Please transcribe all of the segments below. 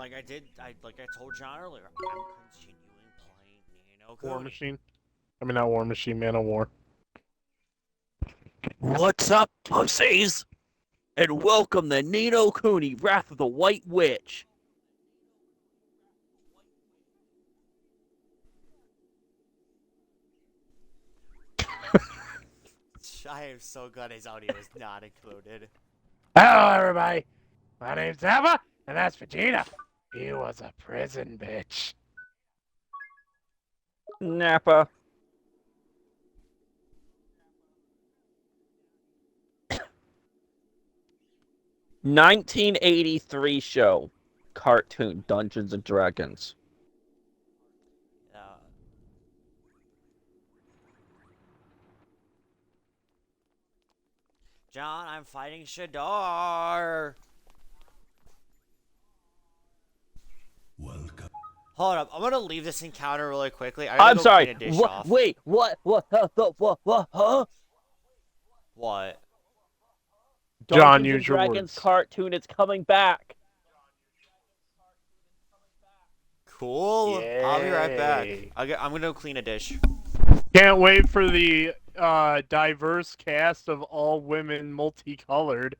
like I told John earlier, I'm continuing playing Nino War Kuni. Machine. I mean, not War Machine, Man of War. What's up, pussies? And welcome to Nino Kuni, Wrath of the White Witch. I am so glad his audio is not included. Hello, everybody. My name's Emma, and that's Vegeta. He was a prison bitch. Nappa. (1983) show. Cartoon Dungeons and Dragons. Uh, John, I'm fighting Shadar. Welcome. Hold up, I'm gonna leave this encounter really quickly. I gotta I'm go sorry. clean a dish off. Wait, what? What? Huh? What? John, Dungeons and use your Dragons words. cartoon, it's coming back. Cool. I'll be right back. Yay. I'm gonna go clean a dish. Can't wait for the diverse cast of all women, multicolored.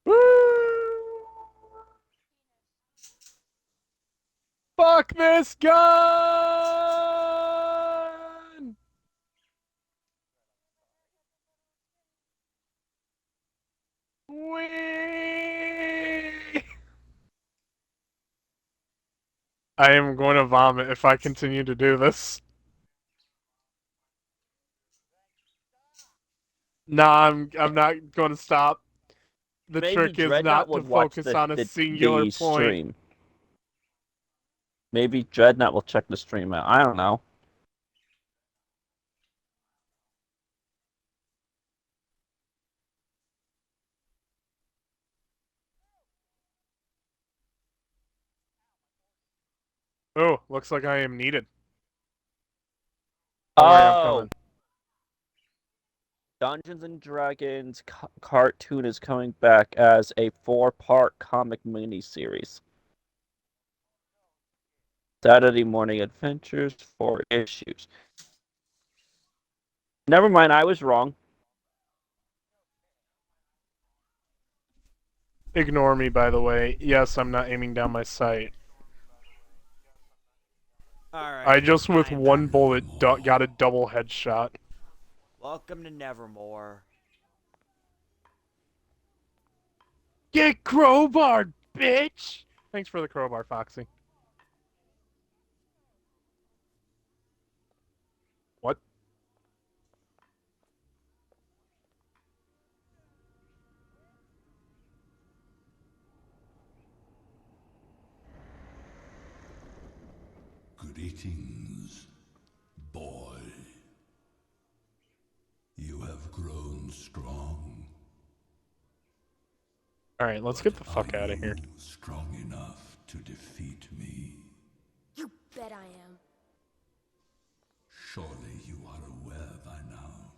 Woo! Fuck this gun! Whee! I am going to vomit if I continue to do this. Nah, I'm not going to stop. The Maybe trick is Dreadnought not to would watch focus on a the singular point. stream. Maybe Dreadnought will check the stream out. I don't know. Oh, looks like I am needed. Don't worry, I'm coming. Dungeons and Dragons cartoon is coming back as a 4-part comic miniseries. Saturday morning adventures, 4 issues. Never mind, I was wrong. Ignore me, by the way. Yes, I'm not aiming down my sight. Alright. I just, with I'm one back. bullet, got a double headshot. Welcome to Nevermore. Get crowbarred, bitch! Thanks for the crowbar, Foxy. What? Greetings, boy. You have grown strong. Alright, let's get the fuck out of here. Strong enough to defeat me. You bet I am. Surely you are aware by now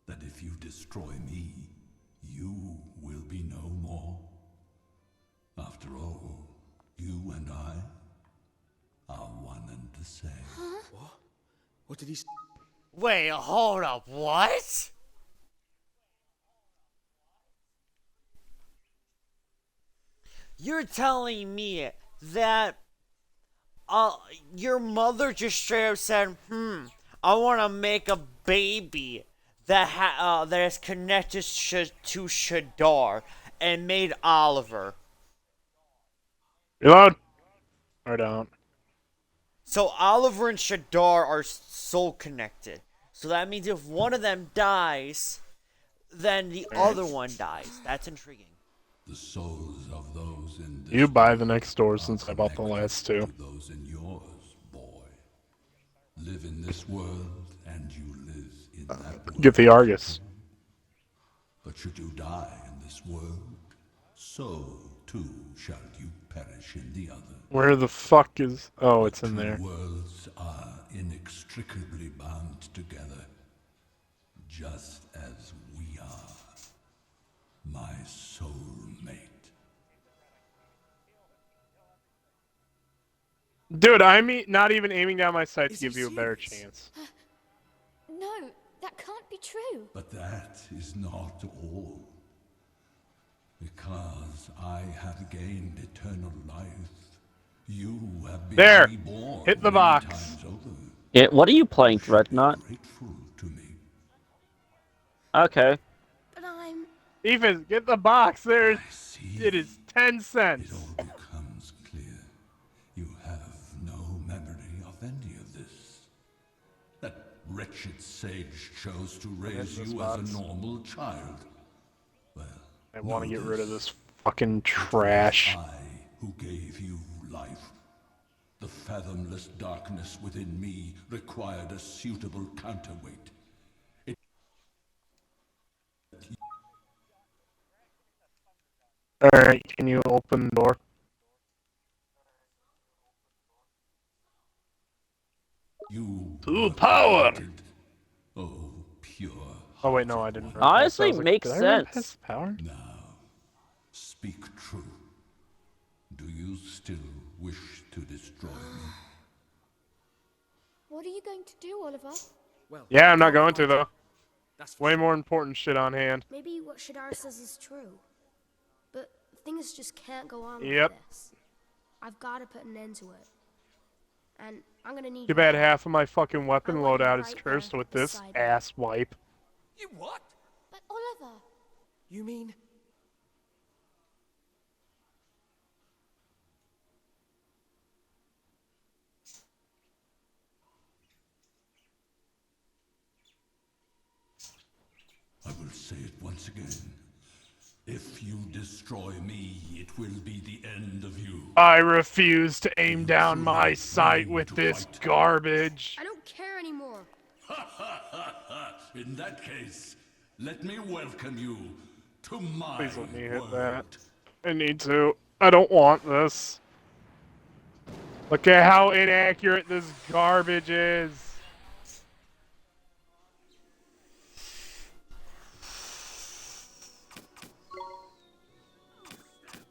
that if you destroy me, you will be no more. After all, you and I are one and the same. Huh? What did he say? Wait, hold up, what? You're telling me that your mother just straight up said, I want to make a baby that is connected to Shadar and made Oliver. Reload! Or don't. So Oliver and Shadar are soul connected. So that means if one of them dies, then the other one dies. That's intriguing. The souls of those in this You buy the world next door are since I bought the connected last two. to those in yours, boy. Live in this world, and you live in that world. Get the Argus. But should you die in this world, so too shall you perish in the other. Where the fuck is... Oh, it's in there. Two worlds are inextricably bound together, just as we are. My soulmate. Dude, I'm not even aiming down my sight to Is he give you a better serious? chance. No, that can't be true. But that is not all. Because I have gained eternal life, you have been There! reborn Hit the many box. times over. What are you playing, You should be Dreadnought? grateful to me. Okay. But I'm... Ethan, get the box. There. I see. It is 10 It cents. all becomes clear. You have no memory of any of this. That wretched sage chose to raise this you box. as a normal child. Well, I want to know get rid of this. this fucking It was trash. I who gave you life. The fathomless darkness within me required a suitable counterweight. Alright, can you open the door? You To were power! created. Oh, pure. Oh wait, no, I didn't. Honestly, I was like, makes did I run sense. past power? Now, speak true. Do you still wish to destroy me? What are you going to do, Oliver? Well, Yeah, I'm not can't going to fight though. it. That's for Way sure. more important shit on hand. Maybe what Shadara says is true. But things just can't go on Yep. like this. I've got to put an end to it. And I'm gonna need Too your bad help. half of my fucking weapon I want you loadout is right cursed there with this beside me. ass wipe. You what? But Oliver, You mean... I will say it once again. If you destroy me, it will be the end of you. I refuse to aim down truly my sight willing with to this fight? garbage. I don't care anymore. In that case, let me welcome you to my Please let me hit world. that. I need to. I don't want this. Look at how inaccurate this garbage is.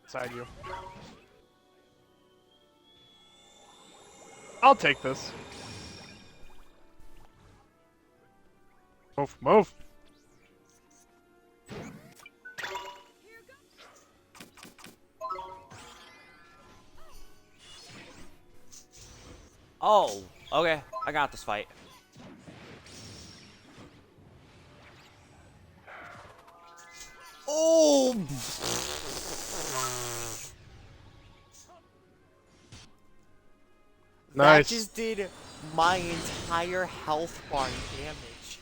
Beside you. I'll take this. Move, move. Oh, okay. I got this fight. Oh! That Nice. just did my entire health bar damage.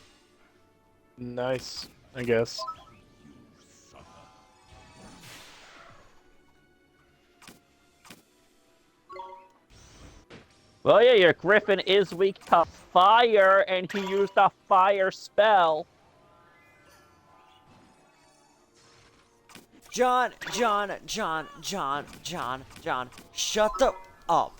Nice, I guess. Well, yeah, your Griffin is weak to fire, and he used a fire spell. John, shut the up.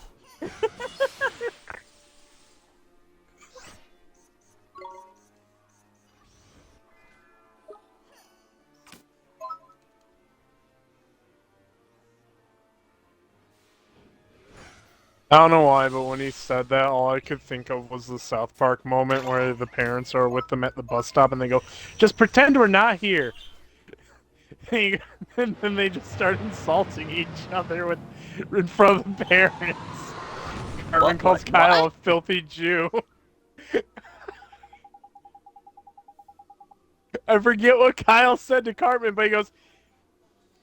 I don't know why, but when he said that, all I could think of was the South Park moment where the parents are with them at the bus stop and they go, "Just pretend we're not here." And then they just start insulting each other in front of the parents. Carmen calls Kyle a filthy Jew. I forget what Kyle said to Cartman, but he goes,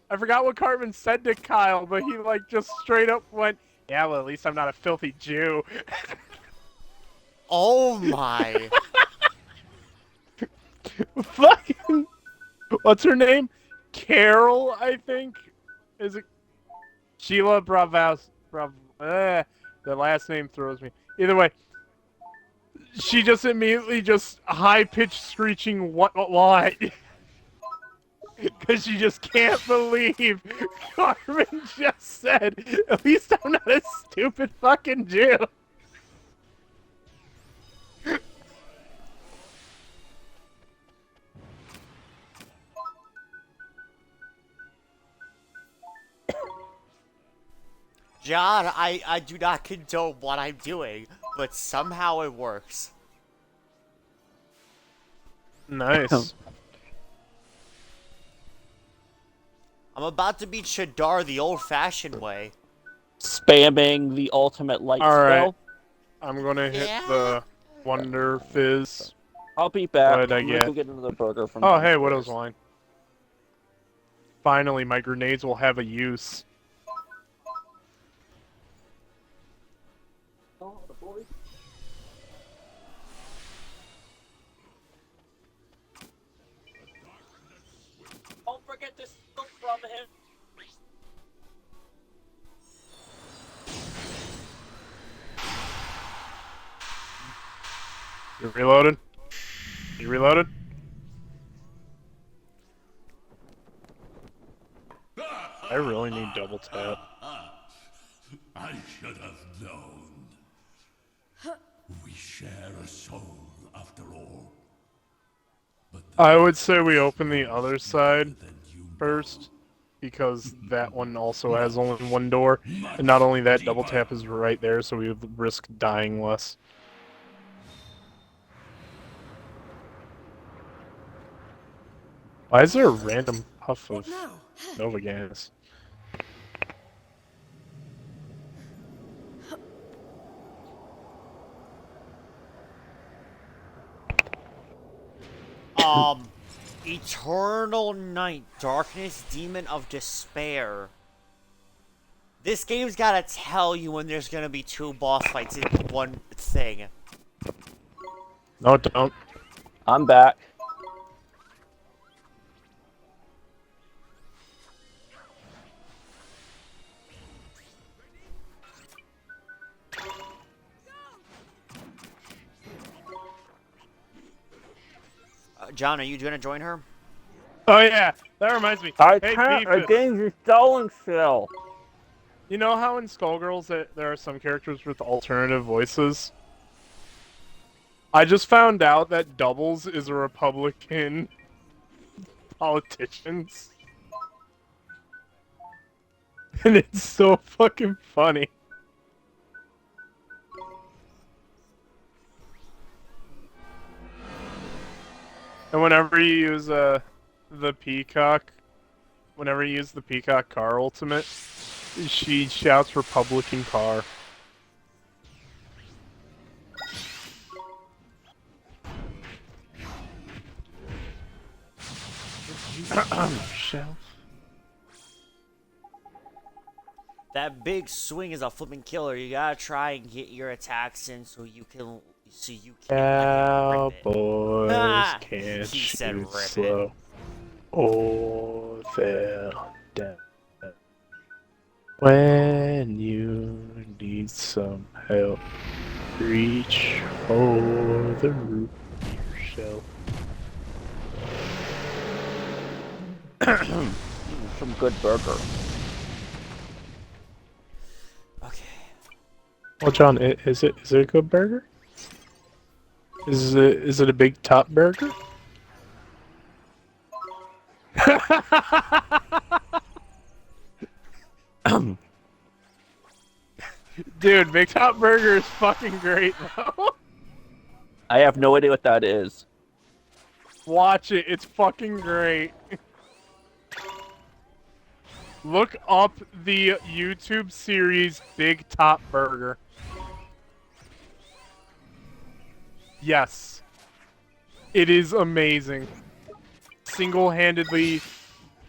I forgot what Cartman said to Kyle, but he like just straight up went, "Yeah, well, at least I'm not a filthy Jew." Oh my. Fucking, what's her name? Carol, I think. Is it Sheila Bravaus? The last name throws me. Either way, she just immediately just high-pitched screeching what? Because she just can't believe Carmen just said, "At least I'm not a stupid fucking Jew." John, I do not condone what I'm doing, but somehow it works. Nice. I'm about to beat Shadar the old-fashioned way. Spamming the ultimate light Alright. spell. I'm gonna hit Yeah. the Wonder Fizz. I'll be back. What did I I'm gonna get? go get another burger from Oh, downstairs. hey, Widow's Wine. Finally, my grenades will have a use. Don't forget to steal from him. You reloaded? You reloaded? I really need double tap. I should have known. We share a soul, after all. But I would say we open the other side than you first, because that one also has only one door, and not only that, double tap is right there, so we would risk dying less. Why is there a random puff of Now, Nova gas? Eternal Night, Darkness, Demon of Despair. This game's gotta tell you when there's gonna be two boss fights in one thing. No, don't. I'm back. John, are you gonna join her? Oh yeah, that reminds me. I Hey, can't Beefus, against the stolen still. you know how in Skullgirls there are some characters with alternative voices? I just found out that Doubles is a Republican politician. And it's so fucking funny. And whenever you use the Peacock, whenever you use the Peacock car ultimate, she shouts Republican car. Shelf. That big swing is a flipping killer. You gotta try and get your attacks in so you can let him rip it. Cowboys Ah, can't he said shoot rip it. slow. Oh, fell down. When you need some help, reach for the root of your shelf. Some good burger. Okay. Well, John, is it a good burger? Is it a big top burger? Dude, Big Top Burger is fucking great, though. I have no idea what that is. Watch it, it's fucking great. Look up the YouTube series Big Top Burger. Yes. It is amazing. Single-handedly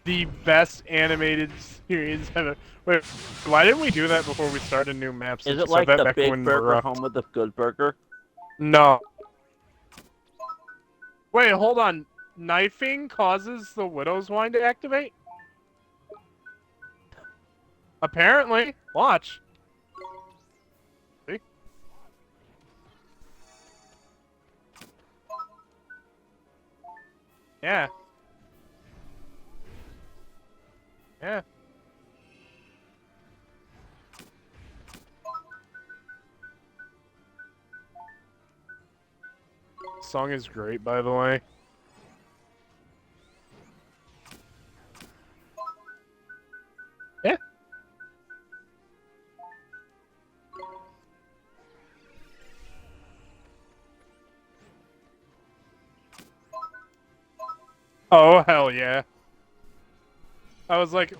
the best animated series ever. Wait, why didn't we do that before we started new maps? Is We it said like that the back Big when Burger Baruch- home with the good burger? No. Wait, hold on. Knifing causes the Widow's Wine to activate? Apparently. Watch. See? Yeah. Yeah. Song is great, by the way. Yeah. Oh, hell yeah. I was like,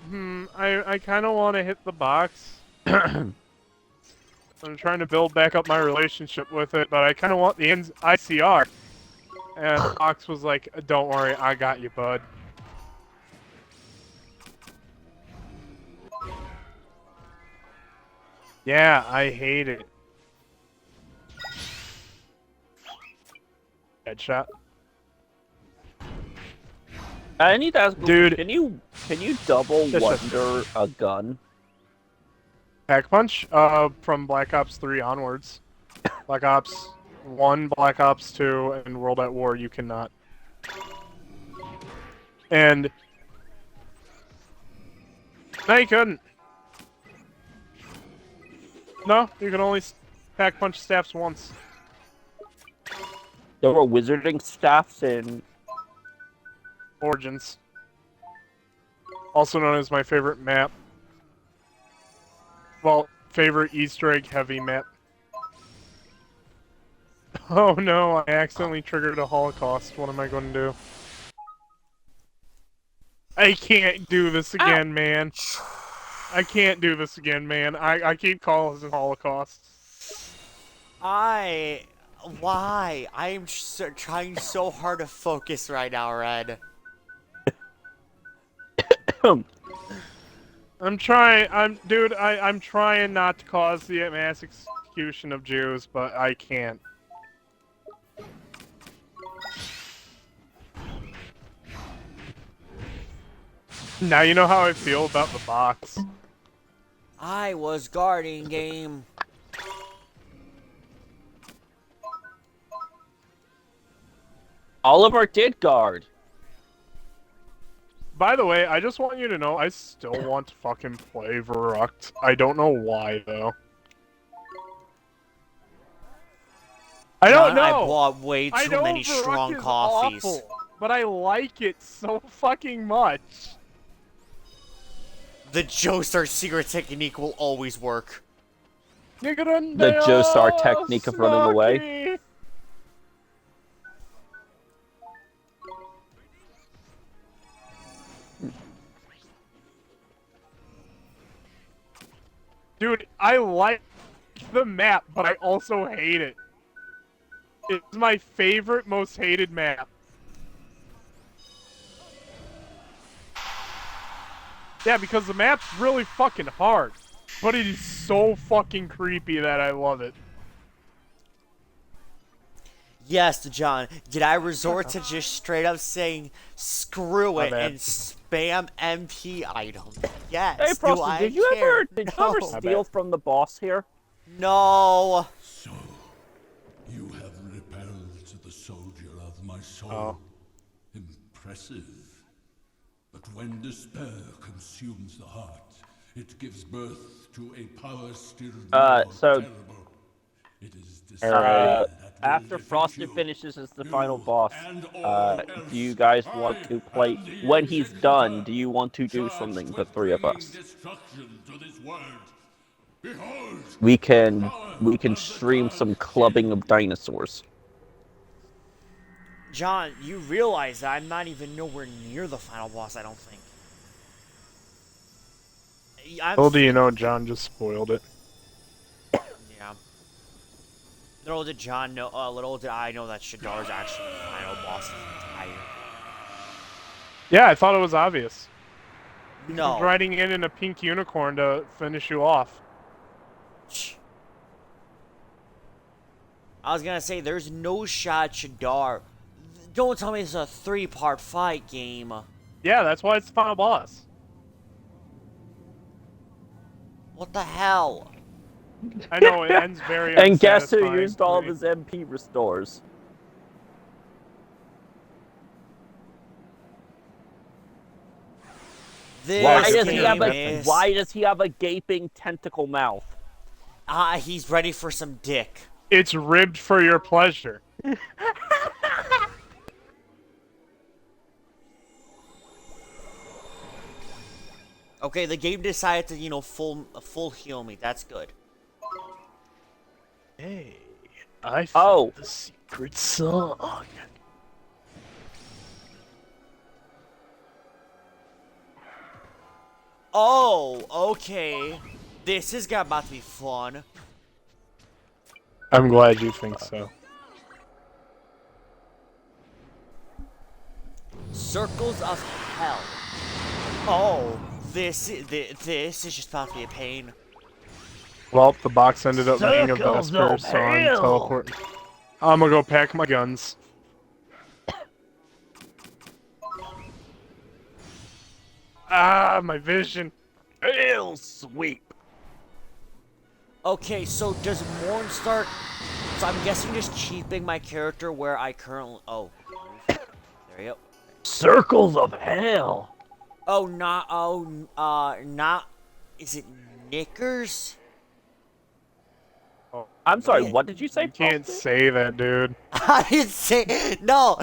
I kind of want to hit the box. I'm trying to build back up my relationship with it, but I kind of want the ICR. And Fox was like, don't worry, I got you, bud. Yeah, I hate it. Headshot. I need to ask, Dude. can you double Yes, sir. wonder a gun? Pack Punch, from Black Ops 3 onwards. Black Ops 1, Black Ops 2, and World at War, you cannot. And... No, you couldn't. No, you can only Pack Punch staffs once. There were wizarding staffs in... Origins. Also known as my favorite map. Well, favorite Easter egg heavy map. Oh no, I accidentally triggered a Holocaust. What am I going to do? I can't do this again, man. I can't do this again, man. I keep calling it Holocaust. Why? I am trying so hard to focus right now, Red. I'm trying not to cause the mass execution of Jews, but I can't. Now you know how I feel about the box. I was guarding game. Oliver did guard. By the way, I just want you to know, I still want to fucking play Verruct. I don't know why, though. I don't know! I bought way I too know many Verruct strong is coffees. awful, but I like it so fucking much. The Joestar secret technique will always work. The Joestar technique of running away. Snarky. Dude, I like the map, but I also hate it. It's my favorite, most hated map. Yeah, because the map's really fucking hard. But it is so fucking creepy that I love it. Yes, John. Did I resort to just straight up saying screw My it bad. and spam MP items? Yes. Hey, Do Frosty, I did you care? ever No. steal from the boss here? No. So, you have repelled the soldier of my soul. Oh. Impressive. But when despair consumes the heart, it gives birth to a power still more so- terrible. It is despair Alright. that will After defeat Frosty you. finishes as the You final boss, and all do else. you guys want to play... I am the When he's done, do you want to do charged something, the with three of bringing us? destruction to this world. Behold, We can power of the stream some gods. clubbing of dinosaurs. John, you realize that I'm not even nowhere near the final boss, I don't think. Little do you know, John just spoiled it. Yeah. Little did John know, little did I know that Shadar's actually the final boss of the entire. Yeah, I thought it was obvious. He's No. riding in a pink unicorn to finish you off. I was gonna say, there's no shot Shadar. Don't tell me it's a 3-part fight game. Yeah, that's why it's the final boss. What the hell? I know, it ends very And guess who unsatisfying used all of for me. his MP restores? This Why does he game have is... Why does he have a gaping tentacle mouth? He's ready for some dick. It's ribbed for your pleasure. Okay, the game decided to, full heal me. That's good. Hey, I Oh. found the secret song. Oh, okay. This is about to be fun. I'm glad you think so. Circles of hell. Oh, this is just about to be a pain. Well, the box ended up being a Circles Vesper, of so I'm hell. teleporting. I'm gonna go pack my guns. Ah, my vision. Hell sweep. Okay, so does Morn start? So I'm guessing just keeping my character where I currently. Oh, there you go. Circles of hell. Oh, not. Oh, not. Is it Knickers? Oh, I'm sorry, Yeah. what did you say? you can't Frosty? say that, dude. I didn't say no.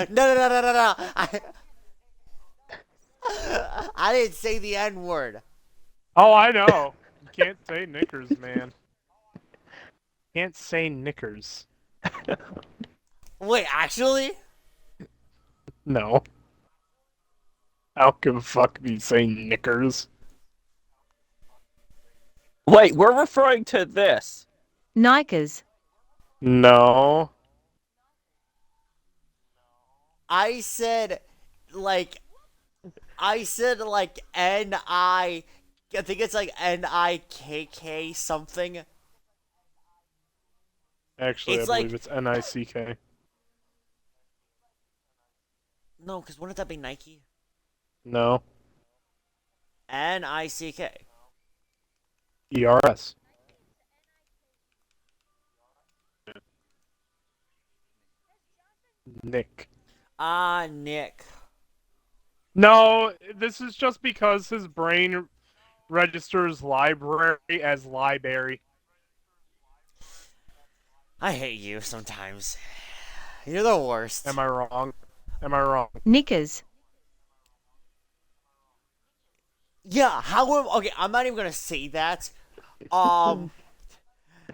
I didn't say the N word. Oh, I know. You can't say knickers, man. Can't say knickers. Wait, actually? No. How can fuck me say knickers? Wait, we're referring to this. Nikers. No. I said like I think it's like NIKK something. Actually, It's I like- believe it's Nick. No, because wouldn't that be Nike? No. NICK. ERS. Nick. Ah, Nick. No, this is just because his brain registers library as library. I hate you sometimes. You're the worst. Am I wrong? Am I wrong? Knickers. Yeah, okay, I'm not even gonna say that.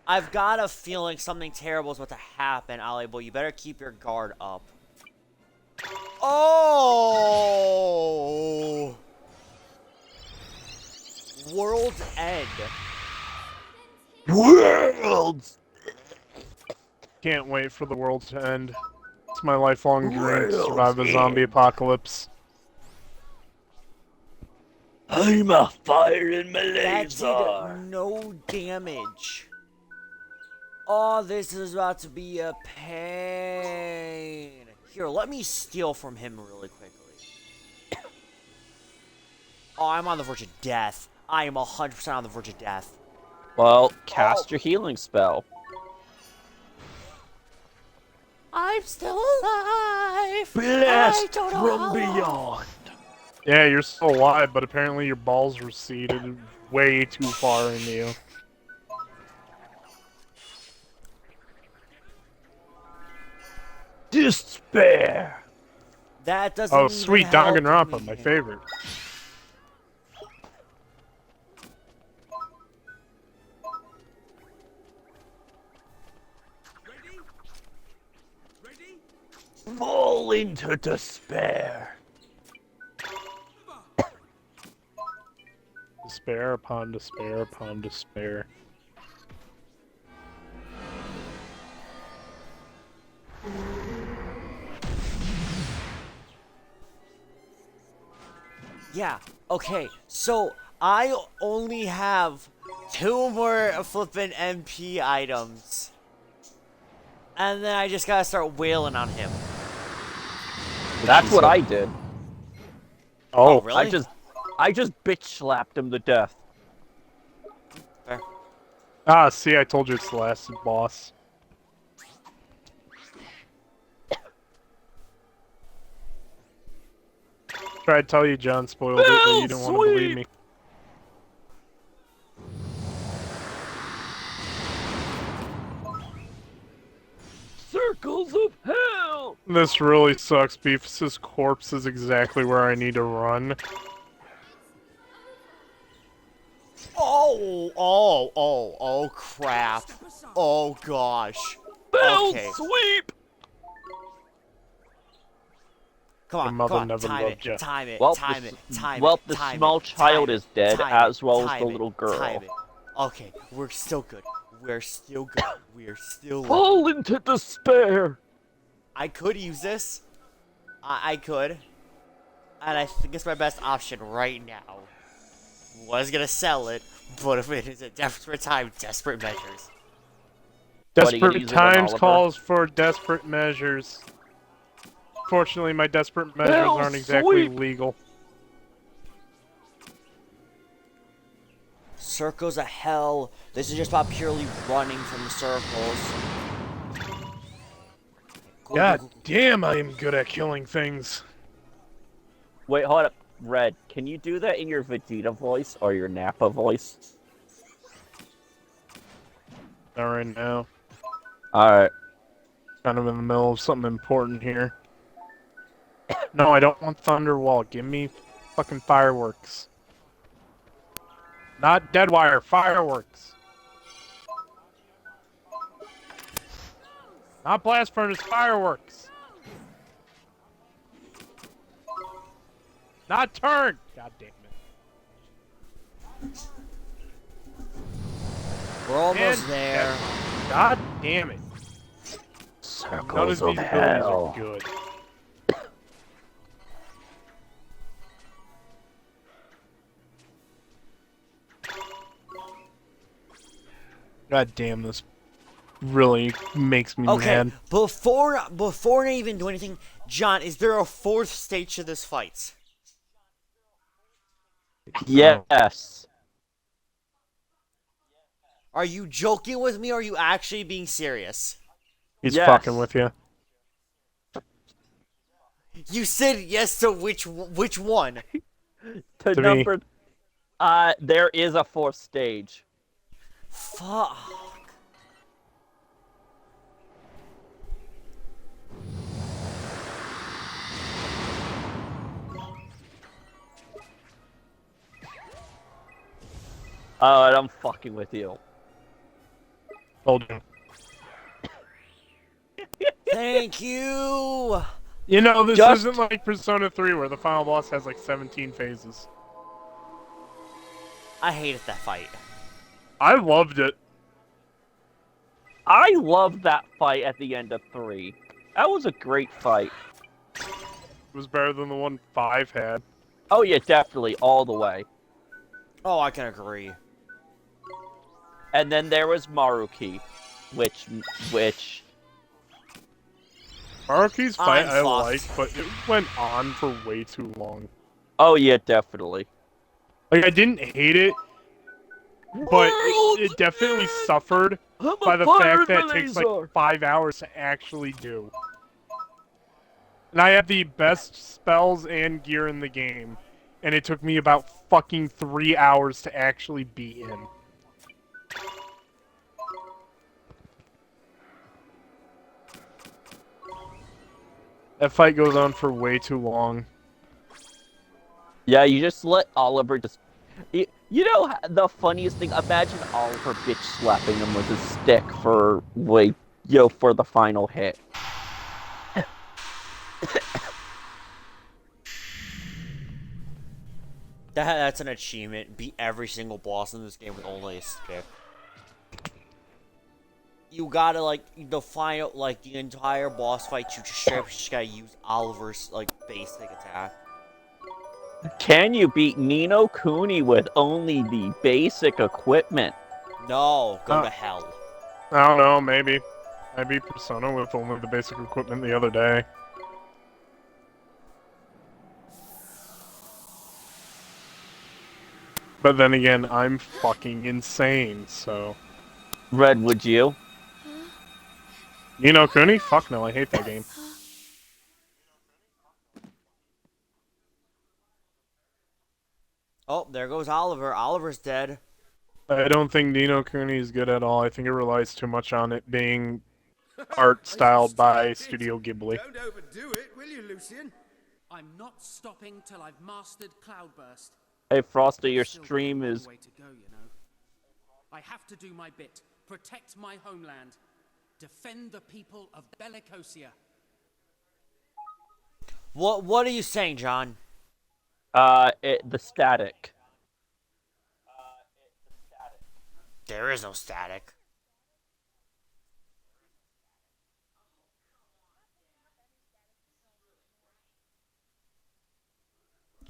I've got a feeling something terrible is about to happen, Ali boy. You better keep your guard up. Oh! World's End. Worlds. Can't wait for the world to end. It's my lifelong dream to survive a World's zombie end. apocalypse. I'm a fire in my That laser. did no damage. Oh, this is about to be a pain. Here, let me steal from him really quickly. Oh, I'm on the verge of death. I am 100% on the verge of death. Well, cast your healing spell. I'm still alive. Blast I don't know how long. beyond. Yeah, you're still alive, but apparently your balls receded way too far into you. Despair. That doesn't Oh, even sweet help Danganronpa, me. my favorite. Ready? Ready? Fall into despair. Despair upon despair upon despair. Yeah, okay, so I only have 2 more flippin' MP items. And then I just gotta start wailing on him. That's what I did. Oh, really? I just bitch slapped him to death. Fair. ah, see, I told you it's the last boss. Tried to tell you John spoiled it, but you didn't want to believe me. Circles of hell. This really sucks. Beefus's corpse is exactly where I need to run. Oh, crap. Oh, gosh. Bell Okay. sweep. Come Your mother on, never time loved ya. it, time it, Well, time it, time well, it, the time small it, child time is it, dead, time as well as time the it, little girl. time it. Okay, we're still good. We're still good. We're still living. Fall into despair. I could use this. I could. And I think it's my best option right now. Was gonna sell it, but if it is a desperate time, desperate measures. What, are you gonna Desperate use it on times Oliver? calls for desperate measures. Fortunately, my desperate measures Hell, aren't exactly sweep. legal. Circles of hell. This is just about purely running from the circles. Go, go, God go, go. damn, I am good at killing things. Wait, hold up. Red, can you do that in your Vegeta voice or your Nappa voice? Not right now. Alright. Kind of in the middle of something important here. No, I don't want Thunderwall. Give me fucking fireworks. Not Deadwire, fireworks. Not Blast Furnace, fireworks. Not turn! God damn it. We're almost And there. God damn it. None of Circles these of abilities hell. are good. God damn, this really makes me Okay, mad. before I even do anything, John, is there a fourth stage to this fight? Yes. Are you joking with me or are you actually being serious? He's Yes. fucking with you. You said yes to which one? To To me. number... there is a fourth stage. Fuck. Oh, and I'm fucking with you. Told you. Thank you. You know, this Just- isn't like Persona 3 where the final boss has like 17 phases. I hated that fight. I loved it. I loved that fight at the end of 3. That was a great fight. It was better than the one 5 had. Oh yeah, definitely, all the way. Oh, I can agree. And then there was Maruki, which Maruki's fight I'm I fucked. like, but it went on for way too long. oh yeah, definitely. Like, I didn't hate it, but it definitely suffered by the fact that it takes like 5 hours to actually do. And I have the best spells and gear in the game, and it took me about fucking 3 hours to actually beat him. That fight goes on for way too long. Yeah, you just let Oliver just... You know the funniest thing? Imagine Oliver bitch slapping him with his stick for for the final hit. That's an achievement. Beat every single boss in this game with only a stick. You gotta, like, the final, like, the entire boss fight, you just gotta use Oliver's, like, basic attack. Can you beat Nino Kuni with only the basic equipment? No, go to hell. I don't know, maybe. I beat Persona with only the basic equipment the other day. But then again, I'm fucking insane, so... Red, would you? You know Kuni? Fuck no, I hate that game. Oh, there goes Oliver. Oliver's dead. I don't think Nino Kuni is good at all. I think it relies too much on it being art styled by Studio Ghibli. Don't overdo it, will you, Lucian? I'm not stopping till I've mastered Cloudburst. Hey, Frosty, your Still got a stream long is... way to go, you know. I have to do my bit. Protect my homeland. Defend the people of Bellicosia. What are you saying, John? The static. There is no static.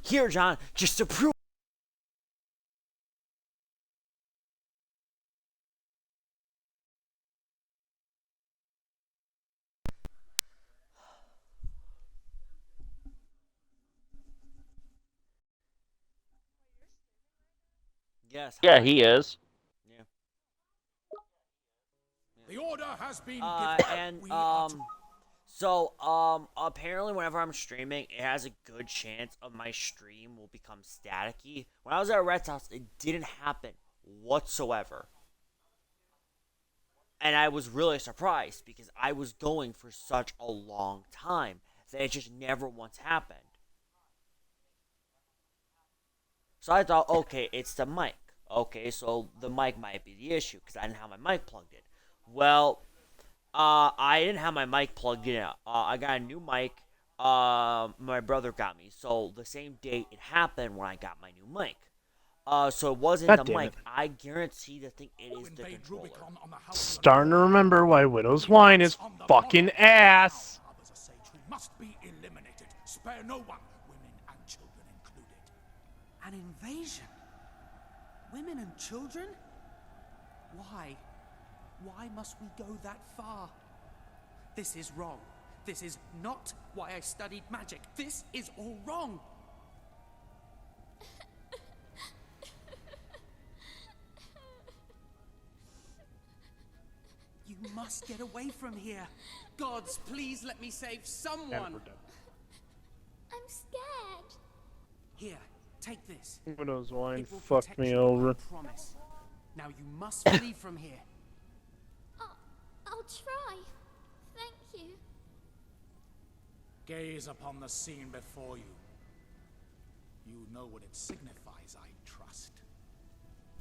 Here, John, just to prove. Yes. Yeah, Hi. he is. Yeah. The order has been And We are so apparently whenever I'm streaming, it has a good chance of my stream will become staticky. When I was at Red's house, it didn't happen whatsoever. And I was really surprised because I was going for such a long time that it just never once happened. So I thought, okay, it's the mic. Okay, so the mic might be the issue because I didn't have my mic plugged in. Well, I didn't have my mic plugged in. I got a new mic. My brother got me. So the same day it happened when I got my new mic. So it wasn't God the damn mic. it. I guarantee the thing it is the invade controller. Rubicon on the house. Starting to remember why Widow's Wine is fucking ass. Others are sage who must be eliminated. Spare no one, women and children included. An invasion? Women and children? Why? Why must we go that far? This is wrong. This is not why I studied magic. This is all wrong. You must get away from here. Gods, please let me save And someone. we're dead. I'm scared. Here, take this. Widow's Wine It will fucked protect me you, over. I promise. Now you must flee from here. I'll try. Thank you. Gaze upon the scene before you. You know what it signifies, I trust.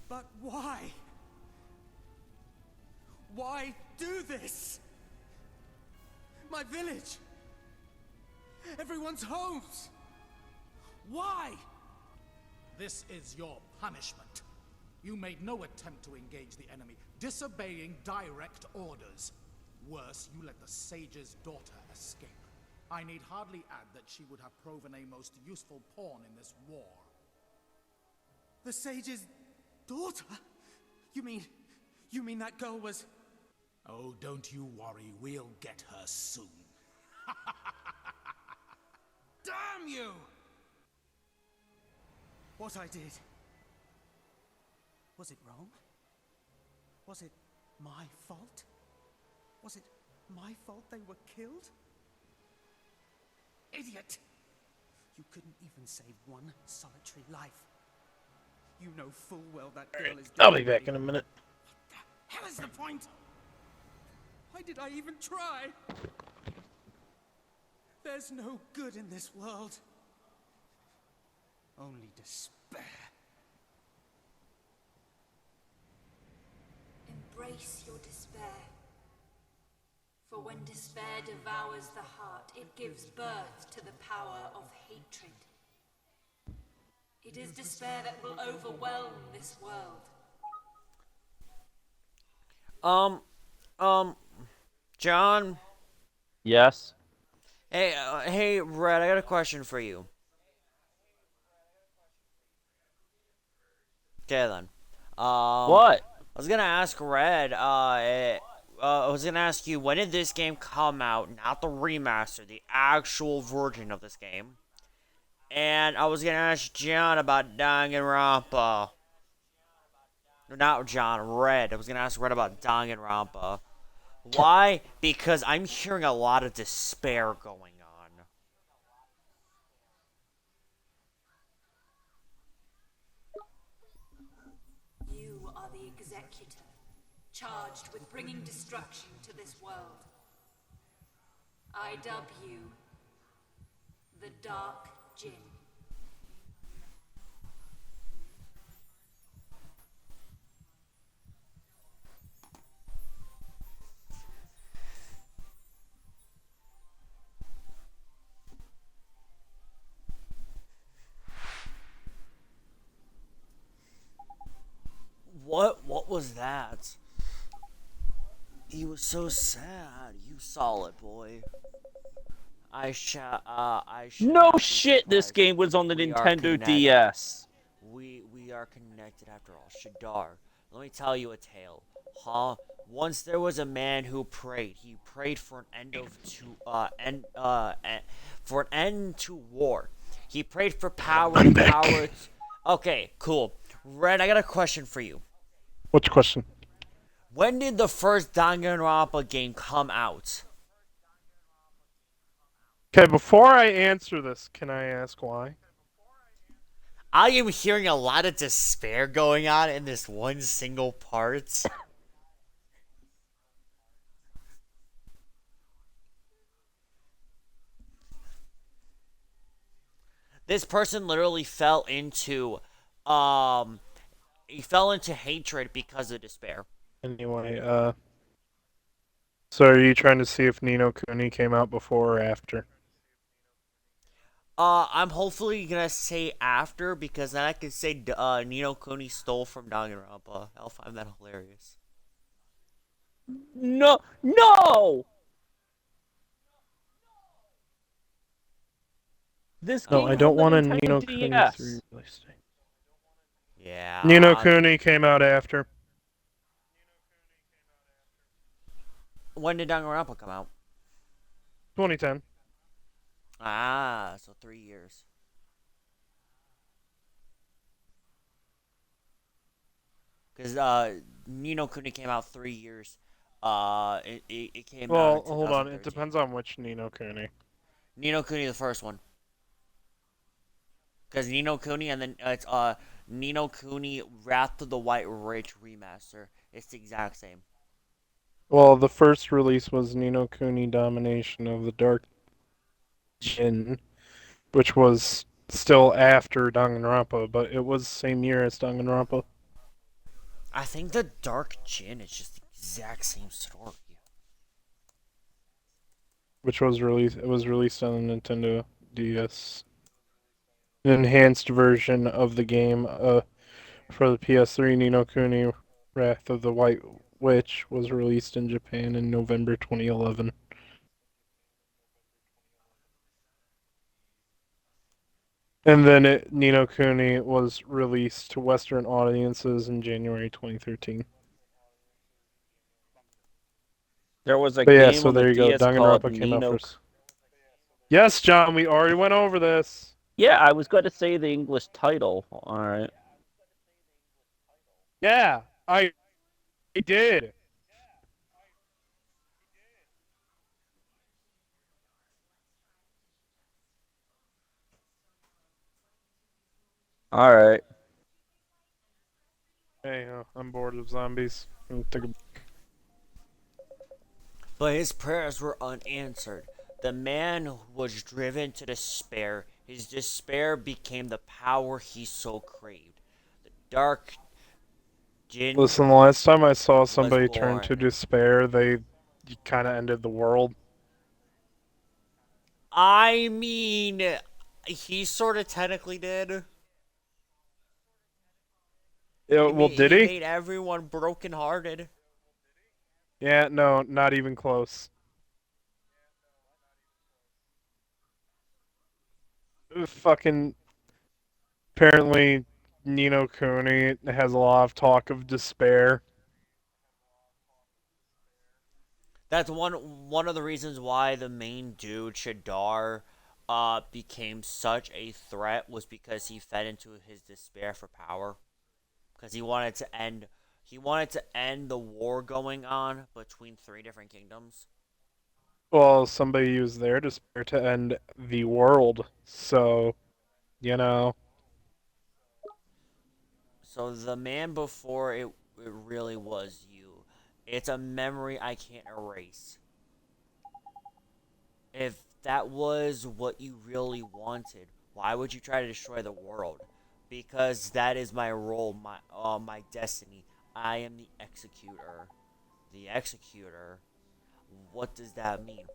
But why? Why do this? My village. Everyone's homes. Why? This is your punishment. You made no attempt to engage the enemy, disobeying direct orders. Worse, you let the sage's daughter escape. I need hardly add that she would have proven a most useful pawn in this war. The sage's daughter? You mean that girl was... Oh, don't you worry, we'll get her soon. Damn you! What I did... Was it wrong? Was it my fault? Was it my fault they were killed? Idiot! You couldn't even save one solitary life. You know full well that girl is dead. I'll be back in a minute. What the hell is the point? Why did I even try? There's no good in this world. Only despair. Embrace your despair. For when despair devours the heart, it gives birth to the power of hatred. It is despair that will overwhelm this world. John. Yes. Hey, Red. I got a question for you. Okay then. What? I was gonna ask Red. I was gonna ask you, when did this game come out? Not the remaster, the actual version of this game. And I was gonna ask John about Danganronpa. Not John, Red. I was gonna ask Red about Danganronpa. Why? Because I'm hearing a lot of despair going on. You are the executor, charged with bringing destruction to this world. I dub you the Dark Jinn. What was that? He was so sad. You saw it, boy. I should No not be shit, this surprised. game was on the We are Nintendo connected. DS. We are connected after all. Shadar, let me tell you a tale. Huh? Once there was a man who prayed. He prayed for an for an end to war. He prayed for power. I'm The back. power. Okay, cool. Red, I got a question for you. What's your question? When did the first Danganronpa game come out? Okay, before I answer this, can I ask why? I am hearing a lot of despair going on in this one single part. This person literally fell into um he fell into hatred because of despair. Anyway, so are you trying to see if Nino Kuni came out before or after? I'm hopefully gonna say after because then I can say Nino Kuni stole from Danganronpa. I'll find that hilarious. No, no! This No, game I was don't on the want a Nintendo Nino Kuni 3 DS. release date. Nino Yeah. Kuni came out after. When did Danganronpa come out? 2010. Ah, so 3 years. Because Nino Kuni came out 3 years. It came out in Well, hold on. It 2013. depends on which Nino Kuni. Nino Kuni, the first one. Because Nino Kuni and then it's Nino Kuni Wrath of the White Witch remaster. It's the exact same. Well, the first release was Nino Kuni Domination of the Dark Jin, which was still after Danganronpa, but it was the same year as Danganronpa, I think the Dark Jin is just the exact same story. which was released. It was released on the Nintendo DS. An enhanced version of the game for the PS3, Nino Kuni Wrath of the White Witch was released in Japan in November 2011. And then Nino Kuni was released to Western audiences in January 2013. There was a But yeah, game so on the there you go. DS called Danganronpa came out first. Yes, John, we already went over this. Yeah, I was going to say the English title. Alright. Yeah, I did. Alright. Hey, I'm bored of zombies. But his prayers were unanswered. The man was driven to despair. His despair became the power he so craved. The Dark Jin Listen, the last time I saw was somebody turn to born. despair, they kind of ended the world. I mean, he sort of technically did. Yeah, He well, made did he he? made everyone brokenhearted. Yeah, no, not even close. Fucking apparently, Nino Kuni has a lot of talk of despair. That's one of the reasons why the main dude Shadar became such a threat was because he fed into his despair for power. Because he wanted to end the war going on between three different kingdoms. Well, somebody used their despair to end the world, so you know. So the man before it really was you. It's a memory I can't erase. If that was what you really wanted, why would you try to destroy the world? Because that is my role, my destiny. I am the executor. The executor. What does that mean?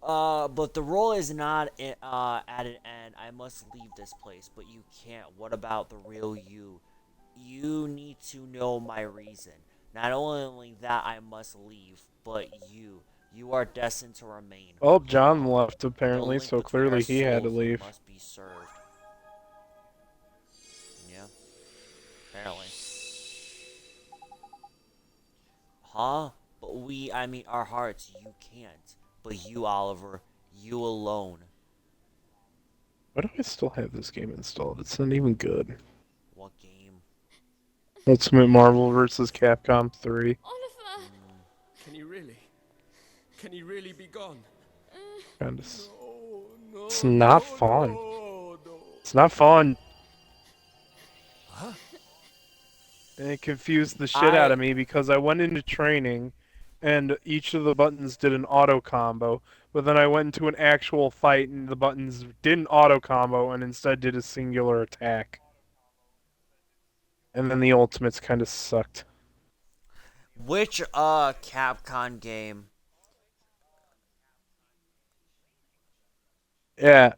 But the role is not at an end. I must leave this place, but you can't. What about the real you? You need to know my reason. Not only that I must leave, but you are destined to remain. Well, John left The apparently, link so between our clearly he had to souls leave. must be served. Yeah, apparently. Huh? But I mean, our hearts, you can't. But you, Oliver, you alone. Why do I still have this game installed? It's not even good. What game? Ultimate Marvel vs. Capcom 3. Oliver! Can you really? Can you really be gone? Kinda No, It's not fun. no. It's not fun. And it confused the shit out of me because I went into training and each of the buttons did an auto combo, but then I went into an actual fight and the buttons didn't auto combo and instead did a singular attack. And then the ultimates kind of sucked. Which Capcom game? Yeah.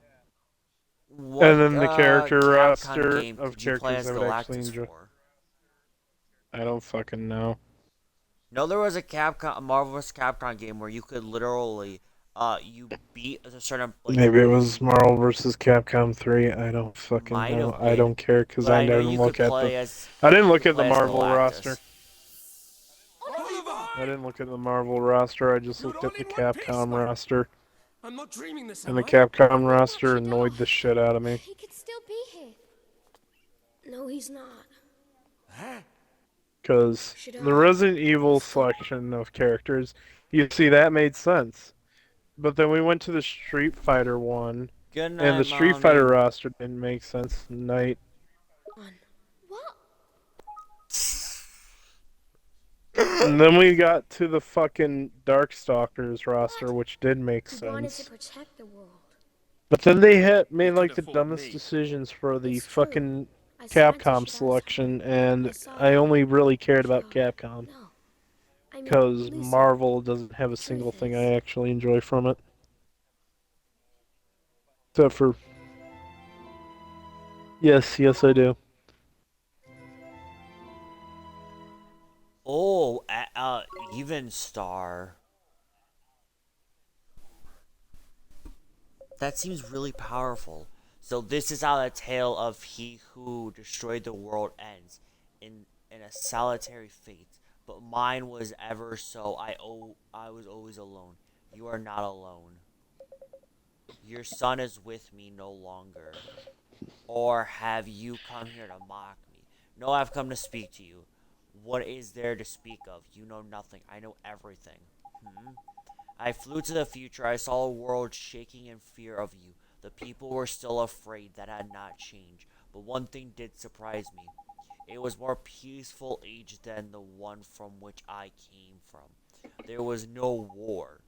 What And then the character Capcom roster game of could you play characters as I would actually Galactus enjoy. for? I don't fucking know. No, there was a Marvel vs. Capcom game where you could literally, you beat a certain, like, Maybe it was Marvel vs. Capcom 3. I don't fucking might know. have I been, don't care because but I I know didn't you could look at the. play as, I didn't you look could at the play as Marvel Galactus. roster. Oliver! I didn't look at the Marvel roster. I just You're looked at all the in one piece, Capcom man. roster, I'm not dreaming this, and am the I? Capcom roster annoyed the shit out of me. He could still be here. No, he's not. Because Should the I Resident Evil stop? selection of characters, you see, that made sense. But then we went to the Street Fighter one, Good and night, the Street Fighter mommy. roster didn't make sense. Night. On. What? And then we got to the fucking Darkstalkers roster, What? which did make He wanted to sense. protect the world. But then they made You like could the afford dumbest me. decisions for the It's true. fucking I sent to Capcom Shadow's selection, home. and I saw I that. only really cared Should about I? Capcom. No. I mean, Because Lucy, Marvel doesn't have a the single truth thing is, I actually enjoy from it. Except for... Yes, I do. Oh, even star. That seems really powerful. So this is how the tale of he who destroyed the world ends, in a solitary fate. But mine was ever so. I was always alone. You are not alone. Your son is with me no longer. Or have you come here to mock me? No, I've come to speak to you. What is there to speak of? You know nothing. I know everything. I flew to the future. I saw a world shaking in fear of you. The people were still afraid. That had not changed. But one thing did surprise me. It was more peaceful age than the one from which I came from. There was no war.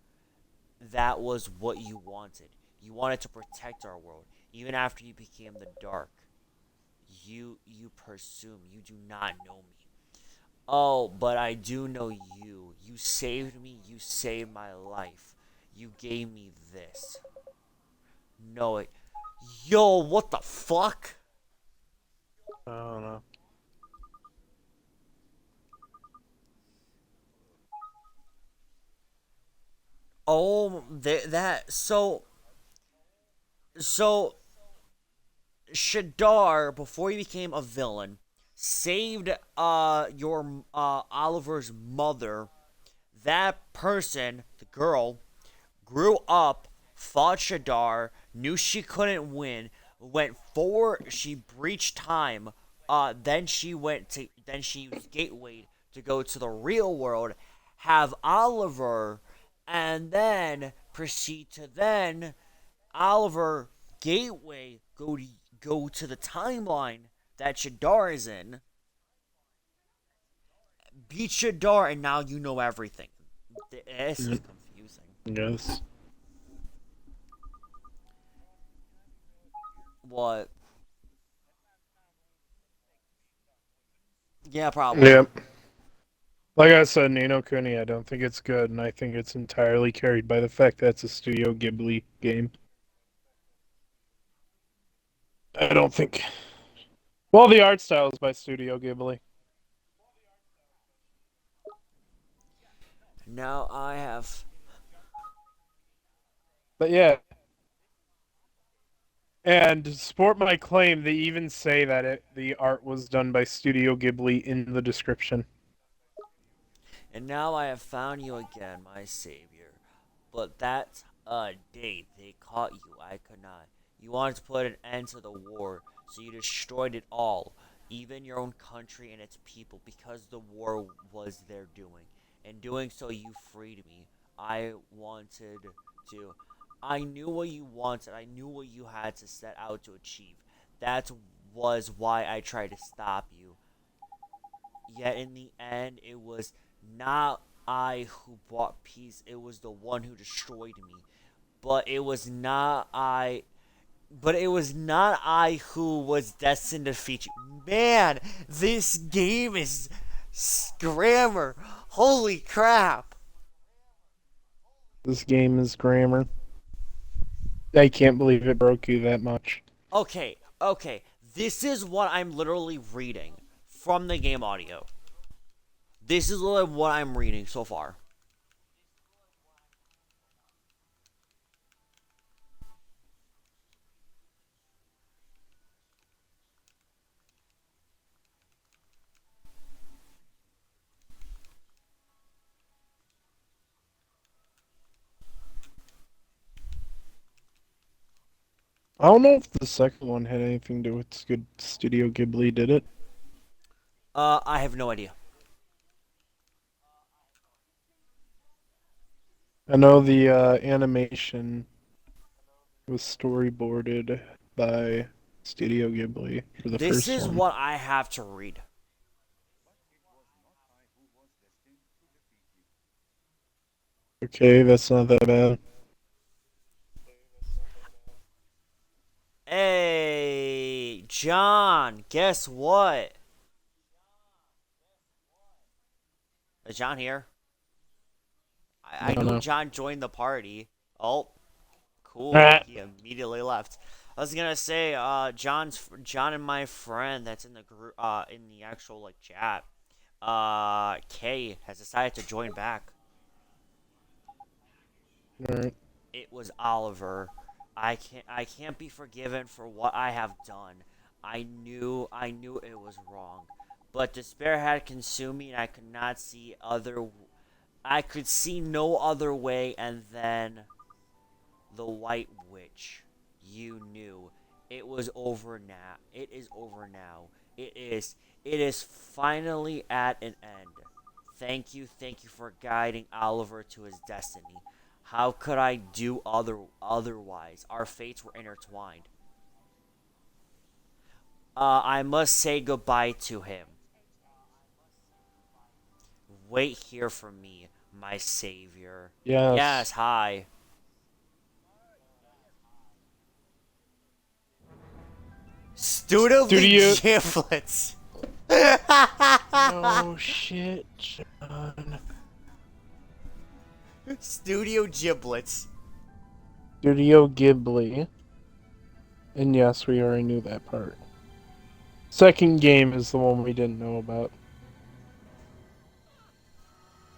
That was what you wanted. You wanted to protect our world, even after you became the dark. You presume you do not know me. Oh, but I do know you. You saved me. You saved my life. You gave me this. No, it. Yo, what the fuck? I don't know. Oh, that. So, Shadar, before he became a villain, saved your Oliver's mother. That person, the girl, grew up, fought Shadar, knew she couldn't win, went forward. She breached time. Then she used Gateway to go to the real world, have Oliver, and then proceed to then Oliver Gateway go to the timeline that Shadar is in, beat Shadar, and now you know everything. This is confusing. Yes. What? Yeah, probably. Yep. Like I said, Nino Kuni, I don't think it's good, and I think it's entirely carried by the fact that it's a Studio Ghibli game. I don't think... Well, the art style is by Studio Ghibli. Now I have. But yeah, and to support my claim, they even say that the art was done by Studio Ghibli in the description. And now I have found you again, my savior. But that day they caught you, I could not. You wanted to put an end to the war, so you destroyed it all, even your own country and its people, because the war was their doing. In doing so, you freed me. I wanted to. I knew what you wanted. I knew what you had to set out to achieve. That was why I tried to stop you. Yet in the end, it was not I who brought peace, it was the one who destroyed me. But it was not I. But it was not I who was destined to defeat you. Man, this game is grammar. Holy crap. This game is grammar. I can't believe it broke you that much. Okay, okay. This is what I'm literally reading from the game audio. This is what I'm reading so far. I don't know if the second one had anything to do with good Studio Ghibli, did it? I have no idea. I know the animation was storyboarded by Studio Ghibli for the This first is one. what I have to read. Okay, that's not that bad. Hey, John, guess what? Is John here? I No, knew no. John joined the party. Oh, cool. Ah. He immediately left. I was gonna say, John and my friend that's in the group, in the actual like chat, Kay has decided to join back. Alright. It was Oliver. I can't be forgiven for what I have done. I knew it was wrong. But despair had consumed me and I could see no other way, and then the White Witch. You knew. It was over now. It is over now. It is finally at an end. Thank you for guiding Oliver to his destiny. How could I do otherwise? Our fates were intertwined. I must say goodbye to him. Wait here for me, my savior. Yes. Yes, hi. Studibly Studio- giblets. Oh shit, John. Studio giblets. Studio Ghibli. And yes, we already knew that part. Second game is the one we didn't know about.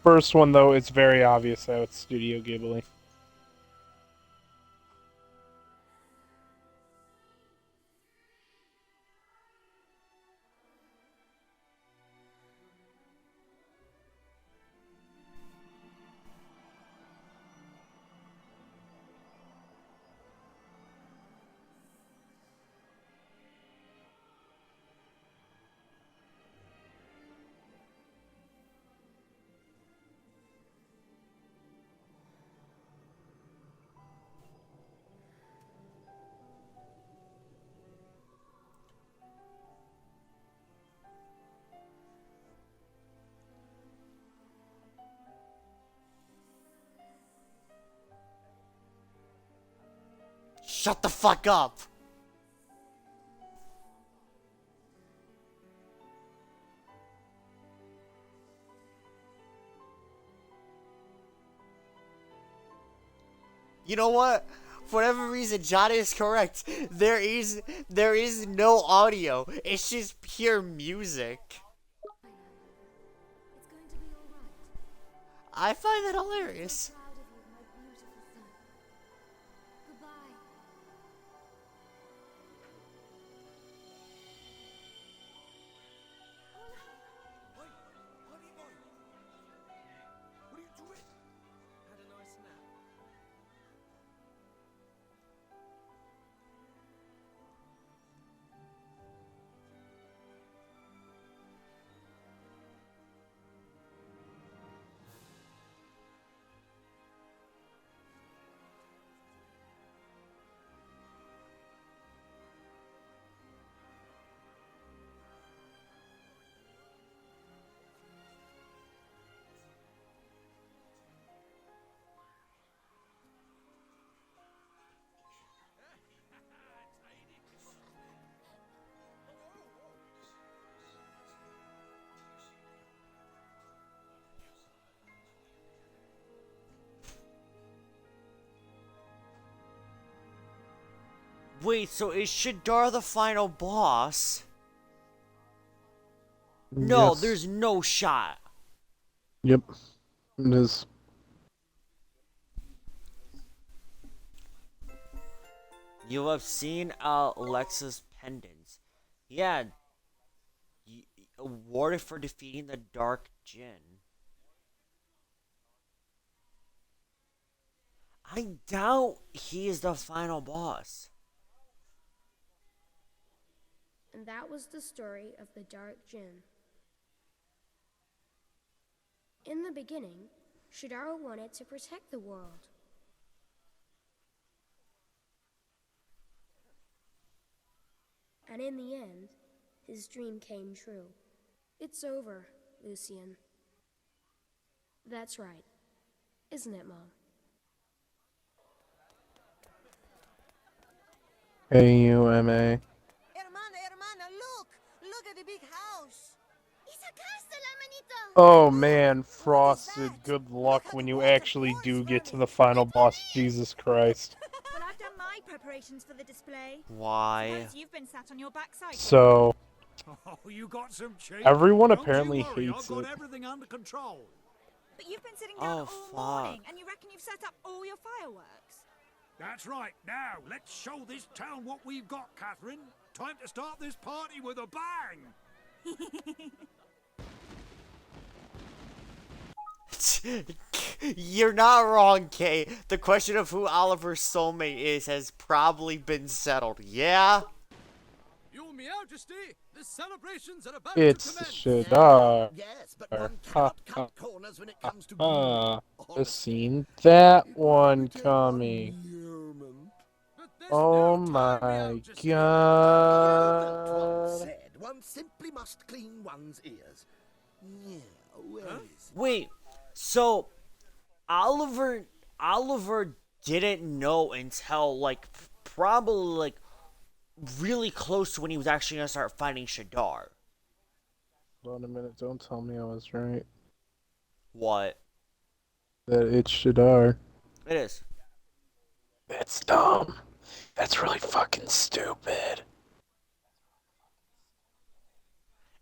First one, though, it's very obvious that it's Studio Ghibli. Shut the fuck up. You know what? For whatever reason, John is correct. There is no audio. It's just pure music. It's going to be all right. I find that hilarious. Proud of you, my beautiful son. Goodbye. Wait, honey boy. What are you doing? Had a nice nap. Wait, so is Shadar the final boss? No, Yes. there's no shot. Yep. It is. You have seen Alexa's pendants. Yeah, awarded for defeating the Dark Djinn. I doubt he is the final boss. And that was the story of the Dark Djinn. In the beginning, Shadar wanted to protect the world. And in the end, his dream came true. It's over, Lucian. That's right. Isn't it, Mom? AUMA. Hermana, look! Look at the big house! It's a castle, hermanito! Oh man, What is Frosted, that? good Look luck how when the you water actually pours do for get to me. the final Let boss. me in. Jesus Christ. Well, I've done my preparations for the display. Why? Suppose you've been sat on your backside. So, Oh, you got some cheek. everyone Don't apparently you worry, hates I've got it. everything under control. But you've been sitting down Oh, all morning, fuck. and you reckon you've set up all your fireworks? That's right. Now, let's show this town what we've got, Catherine. Time to start this party with a bang. You're not wrong, Kay. The question of who Oliver's soulmate is has probably been settled. Yeah? Your Majesty, the celebrations are about It's to commence. Shadar. Yes, but one Ha, cannot cut corners when it comes to Ah, beauty. I've seen that It one would take coming. allurement. But there's Oh no time, my Majesty. But one god. said one simply must clean one's ears. Yeah, where is it? Wait, so Oliver didn't know until like probably like really close to when he was actually gonna start fighting Shadar. Hold on a minute, don't tell me I was right. What? That it's Shadar. It is. That's dumb. That's really fucking stupid.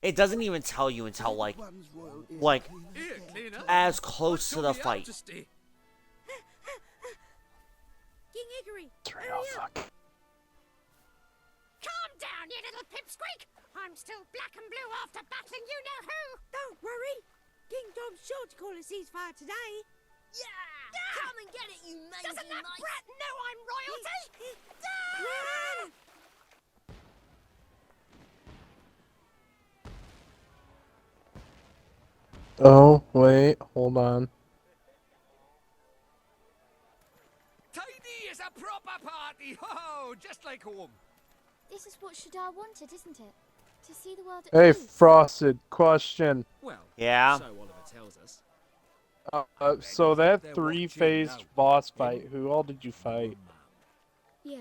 It doesn't even tell you until like One's royal ears like clean and Here, dead. cleaner. as close to Your the fight. Majesty. King Hickory! It's real fuck. Calm down, you little pipsqueak! I'm still black and blue after battling you know who! Don't worry! King Tom's sure to call a ceasefire today. Yeah! Come and get it, you mangy Doesn't that mice! brat know I'm royalty? Run! Oh, wait, hold on. Tidy is a proper party. Ho, just like home. This is what Shadar wanted, isn't it? To see the world at Hey, peace. Frosted, question. Well, Yeah. so Oliver tells us. So that They're three-phased watching now. boss fight, who all did you fight? Yeah.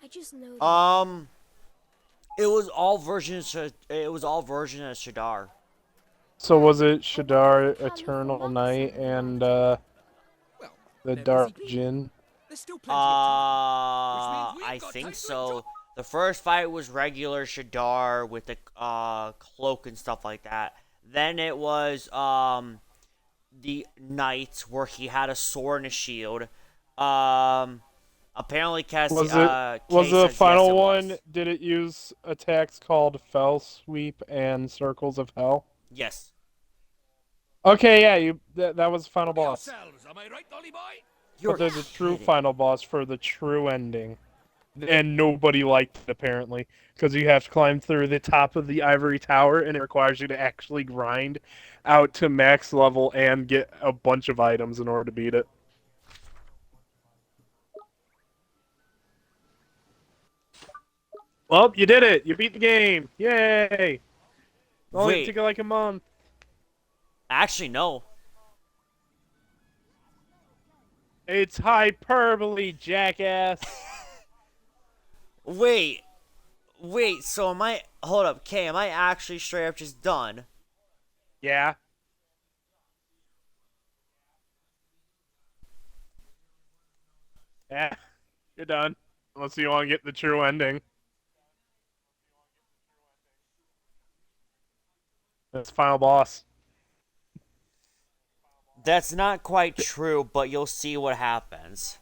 I just know that. It was all versions. It was all versions of Shadar. So was it Shadar, Eternal Night, and Well, the they're Dark busy. Djinn? There's still plenty of time. Which means I we've got think time to so. enjoy- The first fight was regular Shadar with the cloak and stuff like that. Then it was the knight where he had a sword and a shield. Um, apparently Was Kay the says yes, final it one? was. Did it use attacks called Fell Sweep and Circles of Hell? Yes. Okay, yeah, that was the final boss. Yourselves, am I right, Dolly Boy? But You're they're the true kidding. final boss for the true ending. And nobody liked it apparently, because you have to climb through the top of the ivory tower, and it requires you to actually grind out to max level and get a bunch of items in order to beat it. Well, you did it! You beat the game! Yay! It only Wait, took like a month. actually no. It's hyperbole, jackass. Wait, wait. So am I? Hold up, Kay. Am I actually straight up just done? Yeah. Yeah. You're done. Unless you want to get the true ending. That's final boss. That's not quite true, but you'll see what happens.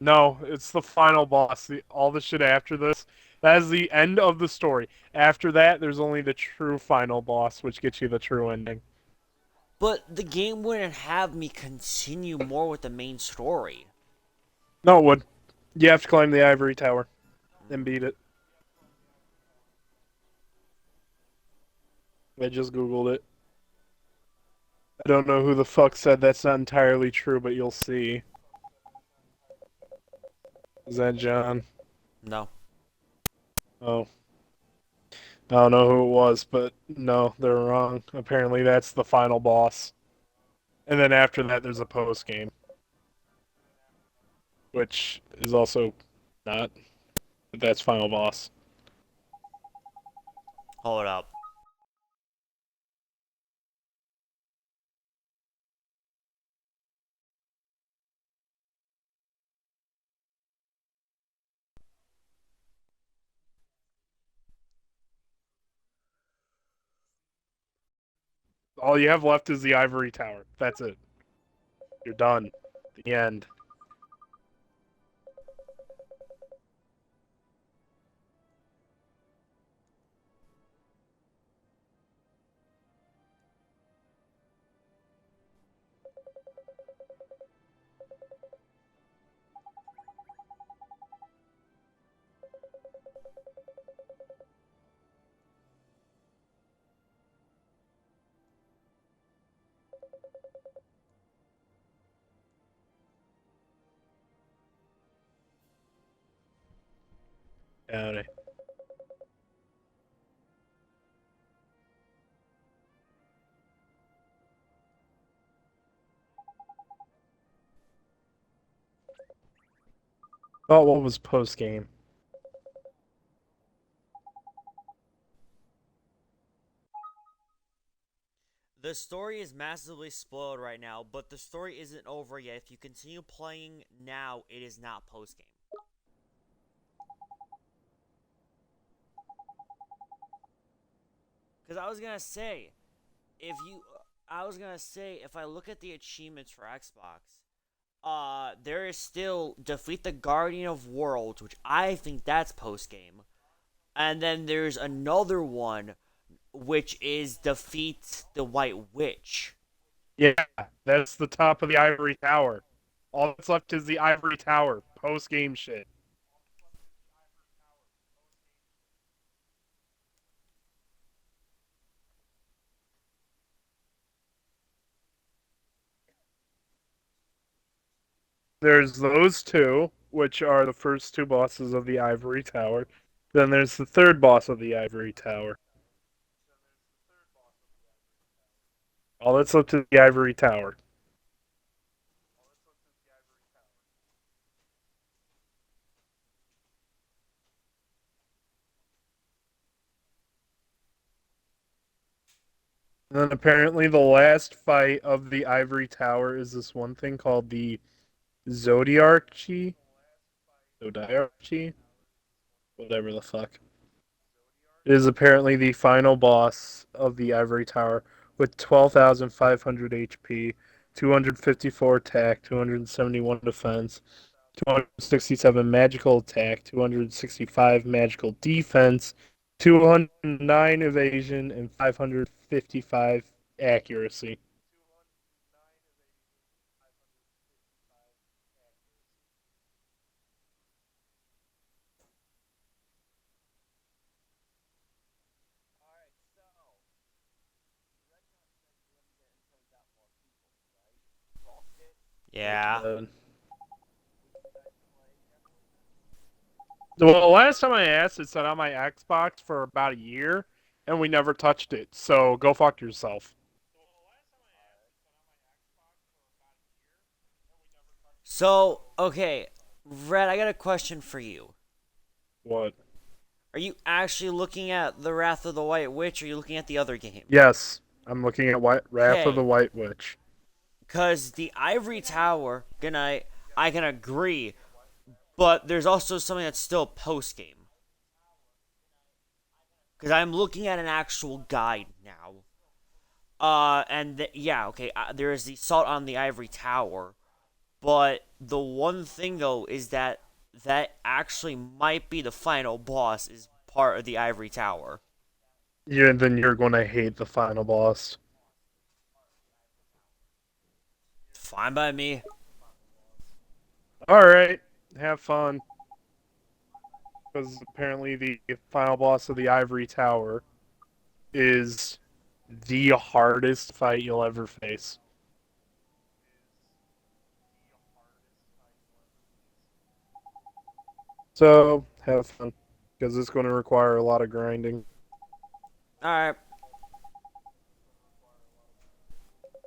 No, it's the final boss. All the shit after this, that is the end of the story. After that, there's only the true final boss, which gets you the true ending. But the game wouldn't have me continue more with the main story. No, it would. You have to climb the ivory tower and beat it. I just googled it. I don't know who the fuck said that's not entirely true, but you'll see. Is that John? No. Oh. I don't know who it was, but no, they're wrong. Apparently that's the final boss. And then after that there's a post game. Which is also not. But that's final boss. Hold up. All you have left is the ivory tower. That's it. You're done. The end. Howdy. Oh, what was post game? The story is massively spoiled right now, but the story isn't over yet. If you continue playing now, it is not post game. Because I was gonna say, if I look at the achievements for Xbox, there is still defeat the Guardian of Worlds, which I think that's post game, and then there's another one, which is defeat the White Witch. Yeah, that's the top of the ivory tower. All that's left is the ivory tower. Post game shit. There's those two, which are the first two bosses of the ivory tower. Then there's the third boss of the ivory tower. All that's left is the ivory tower. And then apparently the last fight of the ivory tower is this one thing called the Zodiarchy. Zodiarchy? Whatever the fuck. It is apparently the final boss of the ivory tower, with 12,500 HP, 254 attack, 271 defense, 267 magical attack, 265 magical defense, 209 evasion, and 555 accuracy. Yeah. Well, last time I asked, it said on my Xbox for about a year, and we never touched it. So go fuck yourself. So, okay, Red, I got a question for you. What? Are you actually looking at The Wrath of the White Witch, or are you looking at the other game? Yes, I'm looking at Wrath of the Okay, White Witch. because the Ivory Tower, I can agree, but there's also something that's still post game. Because I'm looking at an actual guide now. Yeah, okay, there is the Assault on the Ivory Tower, but the one thing though is that actually might be the final boss is part of the Ivory Tower. Yeah, then you're going to hate the final boss. Fine by me. All right, have fun. Because apparently the final boss of the Ivory Tower is the hardest fight you'll ever face. So, have fun. Because it's going to require a lot of grinding. Alright.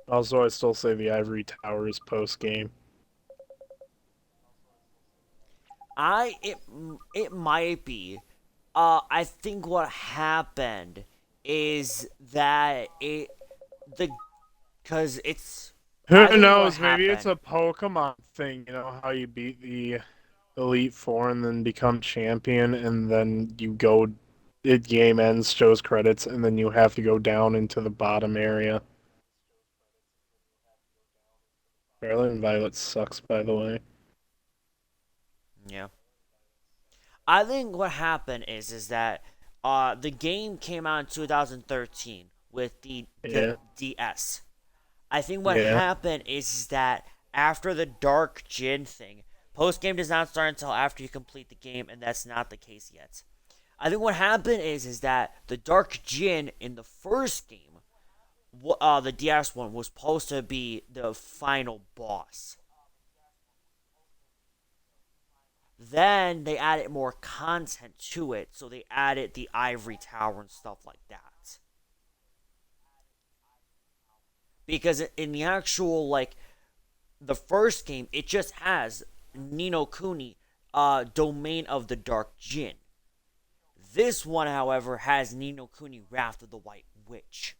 Also, I still say the Ivory Tower is post-game. It might be. I think what happened is that cause it's I Who think what knows? Maybe it's happened. a Pokemon thing. You know how you beat the Elite Four and then become champion, and then you go. It game ends, shows credits, and then you have to go down into the bottom area. Scarlet and Violet sucks, by the way. Yeah. I think what happened is that the game came out in 2013 with the Yeah, DS. I think what yeah. happened is that after the Dark Gin thing, post game does not start until after you complete the game, and that's not the case yet. I think what happened is that the Dark Gin in the first game, the DS one, was supposed to be the final boss. Then they added more content to it, so they added the Ivory Tower and stuff like that. Because in the actual, like, the first game, it just has Nino Kuni, Domain of the Dark Jinn. This one, however, has Nino Kuni, Wrath of the White Witch.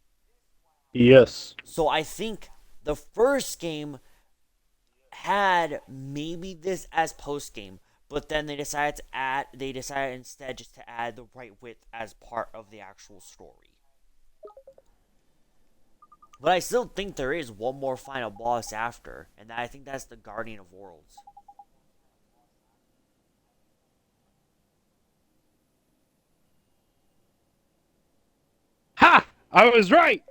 Yes. So I think the first game had maybe this as post game, but then they decided instead just to add the right width as part of the actual story. But I still think there is one more final boss after, and I think that's the Guardian of Worlds. Ha! I was right!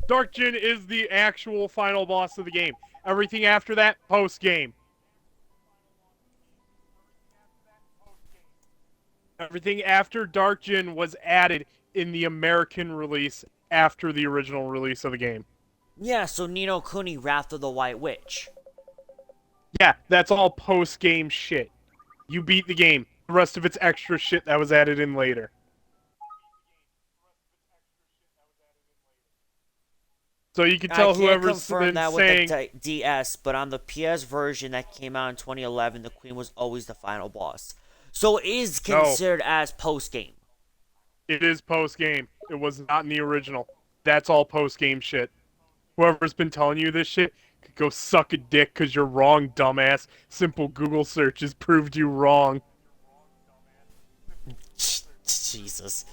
Dark Jin is the actual final boss of the game. Everything after that, post-game. Everything after Dark Jin was added in the American release after the original release of the game. Yeah, so Nino Kuni, Wrath of the White Witch. Yeah, that's all post-game shit. You beat the game. The rest of it's extra shit that was added in later. So you can I tell can't whoever's confirm been that saying... with the DS, but on the PS version that came out in 2011, the Queen was always the final boss. So it is considered as post-game. It is post-game. It was not in the original. That's all post-game shit. Whoever's been telling you this shit could go suck a dick because you're wrong, dumbass. Simple Google searches proved you wrong. Jesus.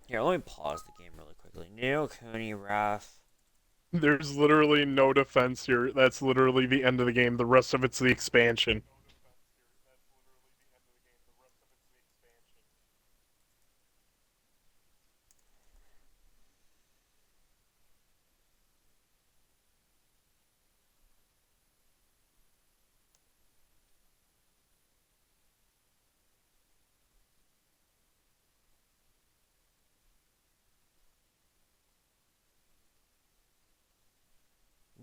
Here, let me pause the game really quickly. Neo Kuni Wrath. There's literally no defense here. That's literally the end of the game. The rest of it's the expansion.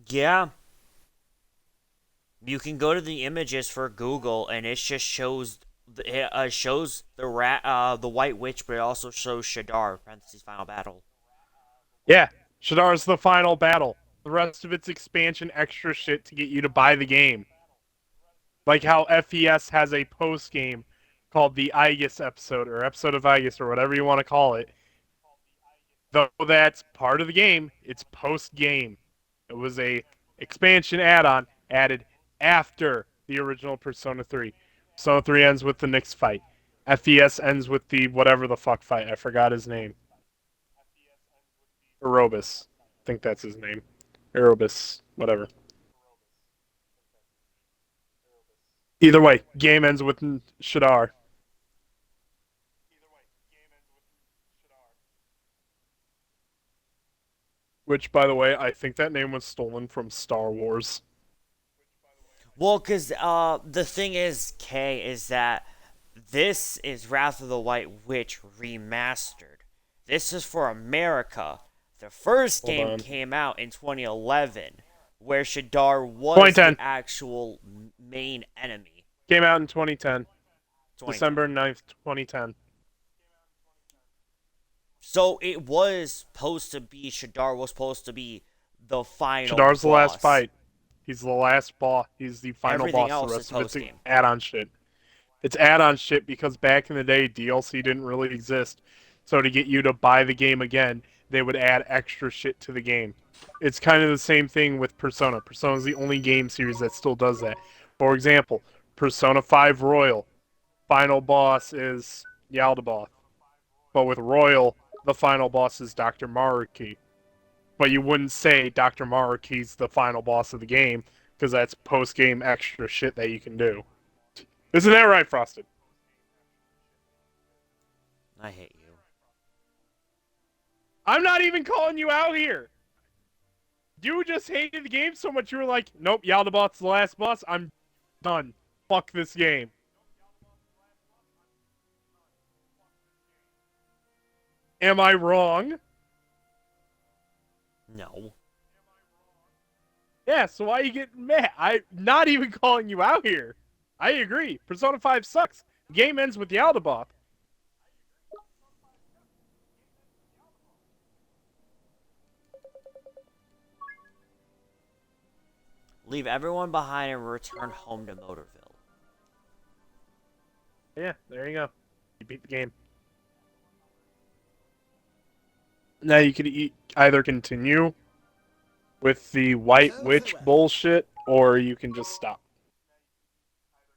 Yeah. You can go to the images for Google, and it just shows the White Witch, but it also shows Shadar (parentheses final battle). Yeah, Shadar's the final battle. The rest of it's expansion extra shit to get you to buy the game. Like how FES has a post game called the Aegis episode or episode of Aegis or whatever you want to call it. Though that's part of the game, it's post game. It was a expansion add-on added after the original Persona 3. Persona 3 ends with the Nyx fight. FES ends with the whatever the fuck fight. I forgot his name. Erebus. I think that's his name. Erebus. Whatever. Either way, game ends with Shadar. Which, by the way, I think that name was stolen from Star Wars. Well, because the thing is, Kay, is that this is Wrath of the White Witch remastered. This is for America. The first Hold game on. came out in 2011, where Shadar was 2010. the actual main enemy. Came out in 2010. 2010. December 9th, 2010. So it was supposed to be, Shadar was supposed to be the final Shadar's the last boss. fight. He's the last boss. He's the final Everything boss. else The is rest of it's post-game. add-on shit. It's add-on shit because back in the day, DLC didn't really exist. So to get you to buy the game again, they would add extra shit to the game. It's kind of the same thing with Persona. Persona is the only game series that still does that. For example, Persona 5 Royal. Final boss is Yaldabaoth. But with Royal, the final boss is Dr. Maruki. But you wouldn't say Dr. Maruki's the final boss of the game, because that's post-game extra shit that you can do. Isn't that right, Frosted? I hate you. I'm not even calling you out here. You just hated the game so much you were like, nope, Yaldabaoth's the last boss. I'm done. Fuck this game. Am I wrong? No. Yeah, so why are you getting mad? I'm not even calling you out here. I agree. Persona 5 sucks. The game ends with Yaldabaoth. Leave everyone behind and return home to Motorville. Yeah, there you go. You beat the game. Now you can either continue with the White Witch bullshit, or you can just stop.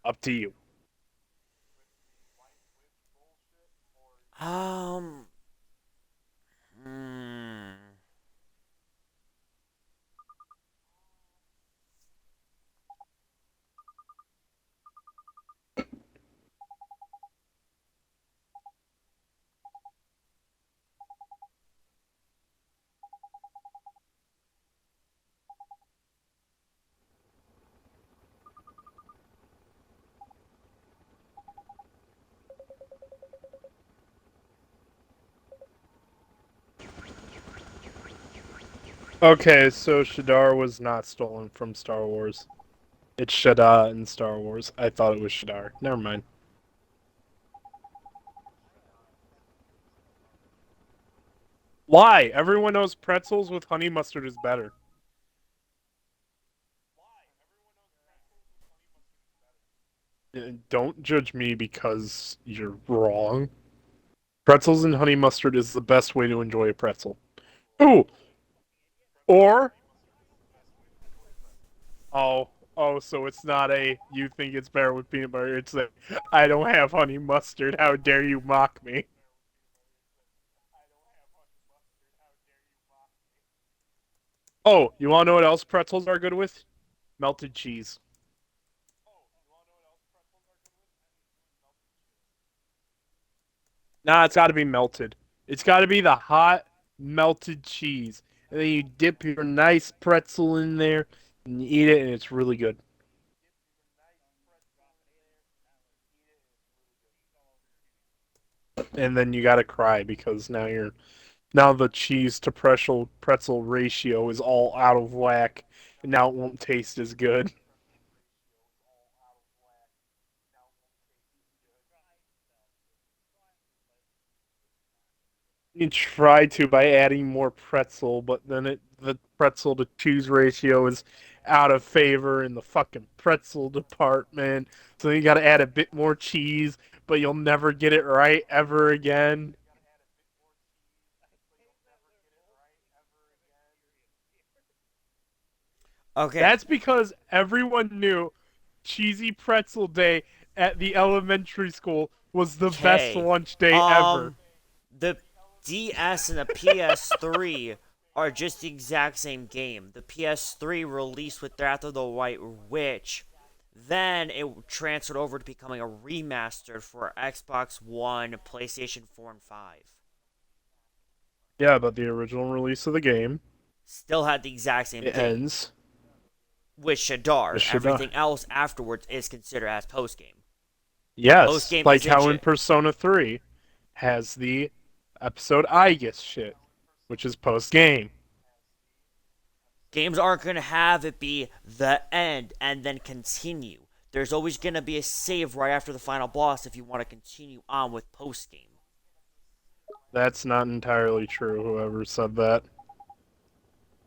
Up to you. Hmm. Okay, so Shadar was not stolen from Star Wars. It's Shada in Star Wars. I thought it was Shadar. Never mind. Why? Everyone knows pretzels with honey mustard is better. Don't judge me because you're wrong. Pretzels and honey mustard is the best way to enjoy a pretzel. Ooh! Or... Oh, so it's not a you think it's better with peanut butter. It's a I don't have honey mustard. How dare you mock me? Oh, you want to know what else pretzels are good with? Melted cheese. Nah, it's got to be melted. It's got to be the hot melted cheese, and then you dip your nice pretzel in there, and you eat it, and it's really good. And then you gotta cry because now the cheese to pretzel ratio is all out of whack, and now it won't taste as good. You try to by adding more pretzel, but then the pretzel to cheese ratio is out of favor in the fucking pretzel department. So you gotta add a bit more cheese, but you'll never get it right ever again. Okay. That's because everyone knew cheesy pretzel day at the elementary school was the best Okay. lunch day ever. The DS and the PS3 are just the exact same game. The PS3 released with Wrath of the White Witch. Then it transferred over to becoming a remastered for Xbox One, PlayStation 4, and 5. Yeah, but the original release of the game, Still had the exact same it thing. ends With Shadar. with Shadar. Everything else afterwards is considered as post game. Yes, Post-game like is how in Persona 3 has the episode Aegis shit, which is post game. Games aren't going to have it be the end and then continue. There's always going to be a save right after the final boss if you want to continue on with post game. That's not entirely true, whoever said that.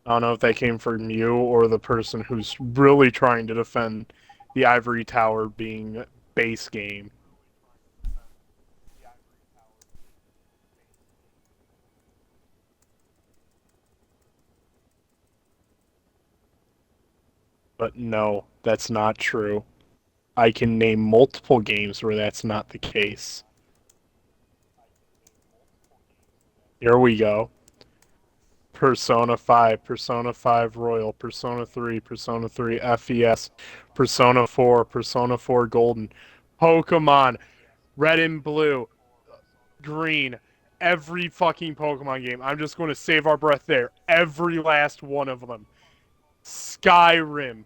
I don't know if that came from you or the person who's really trying to defend the Ivory Tower being base game. But no, that's not true. I can name multiple games where that's not the case. Here we go. Persona 5, Persona 5 Royal, Persona 3, Persona 3 FES, Persona 4, Persona 4 Golden, Pokemon, Red and Blue, Green, every fucking Pokemon game. I'm just going to save our breath there. Every last one of them. Skyrim.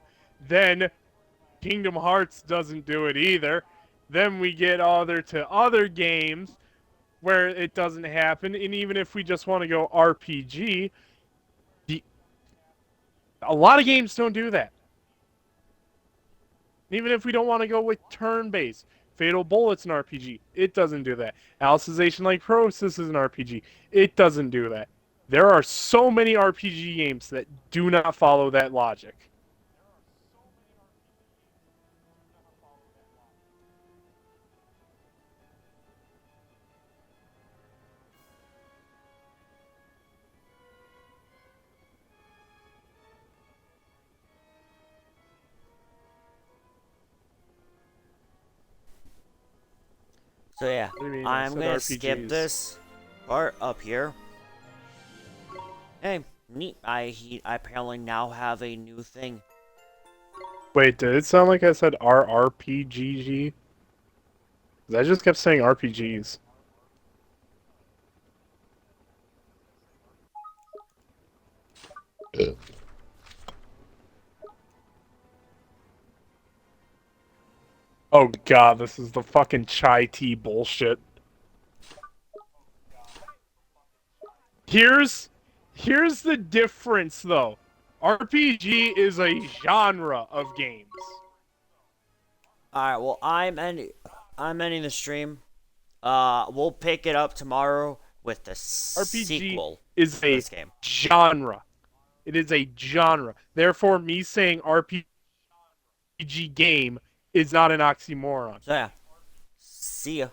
Then Kingdom Hearts doesn't do it either. Then we get other games where it doesn't happen. And even if we just want to go RPG, a lot of games don't do that. Even if we don't want to go with turn-based, Fatal Bullet's an RPG. It doesn't do that. Alicization Like Process is an RPG. It doesn't do that. There are so many RPG games that do not follow that logic. So yeah, What do you mean? I'm gonna RPGs. skip this part up here. Hey, neat. I apparently now have a new thing. Wait, did it sound like I said RRPGG? Because I just kept saying RPGs. Oh god, this is the fucking chai tea bullshit. Here's the difference though. RPG is a genre of games. Alright, well I'm ending the stream. We'll pick it up tomorrow with the RPG sequel is to a this game. genre. It is a genre. Therefore, me saying RPG game is not an oxymoron. So yeah, see ya.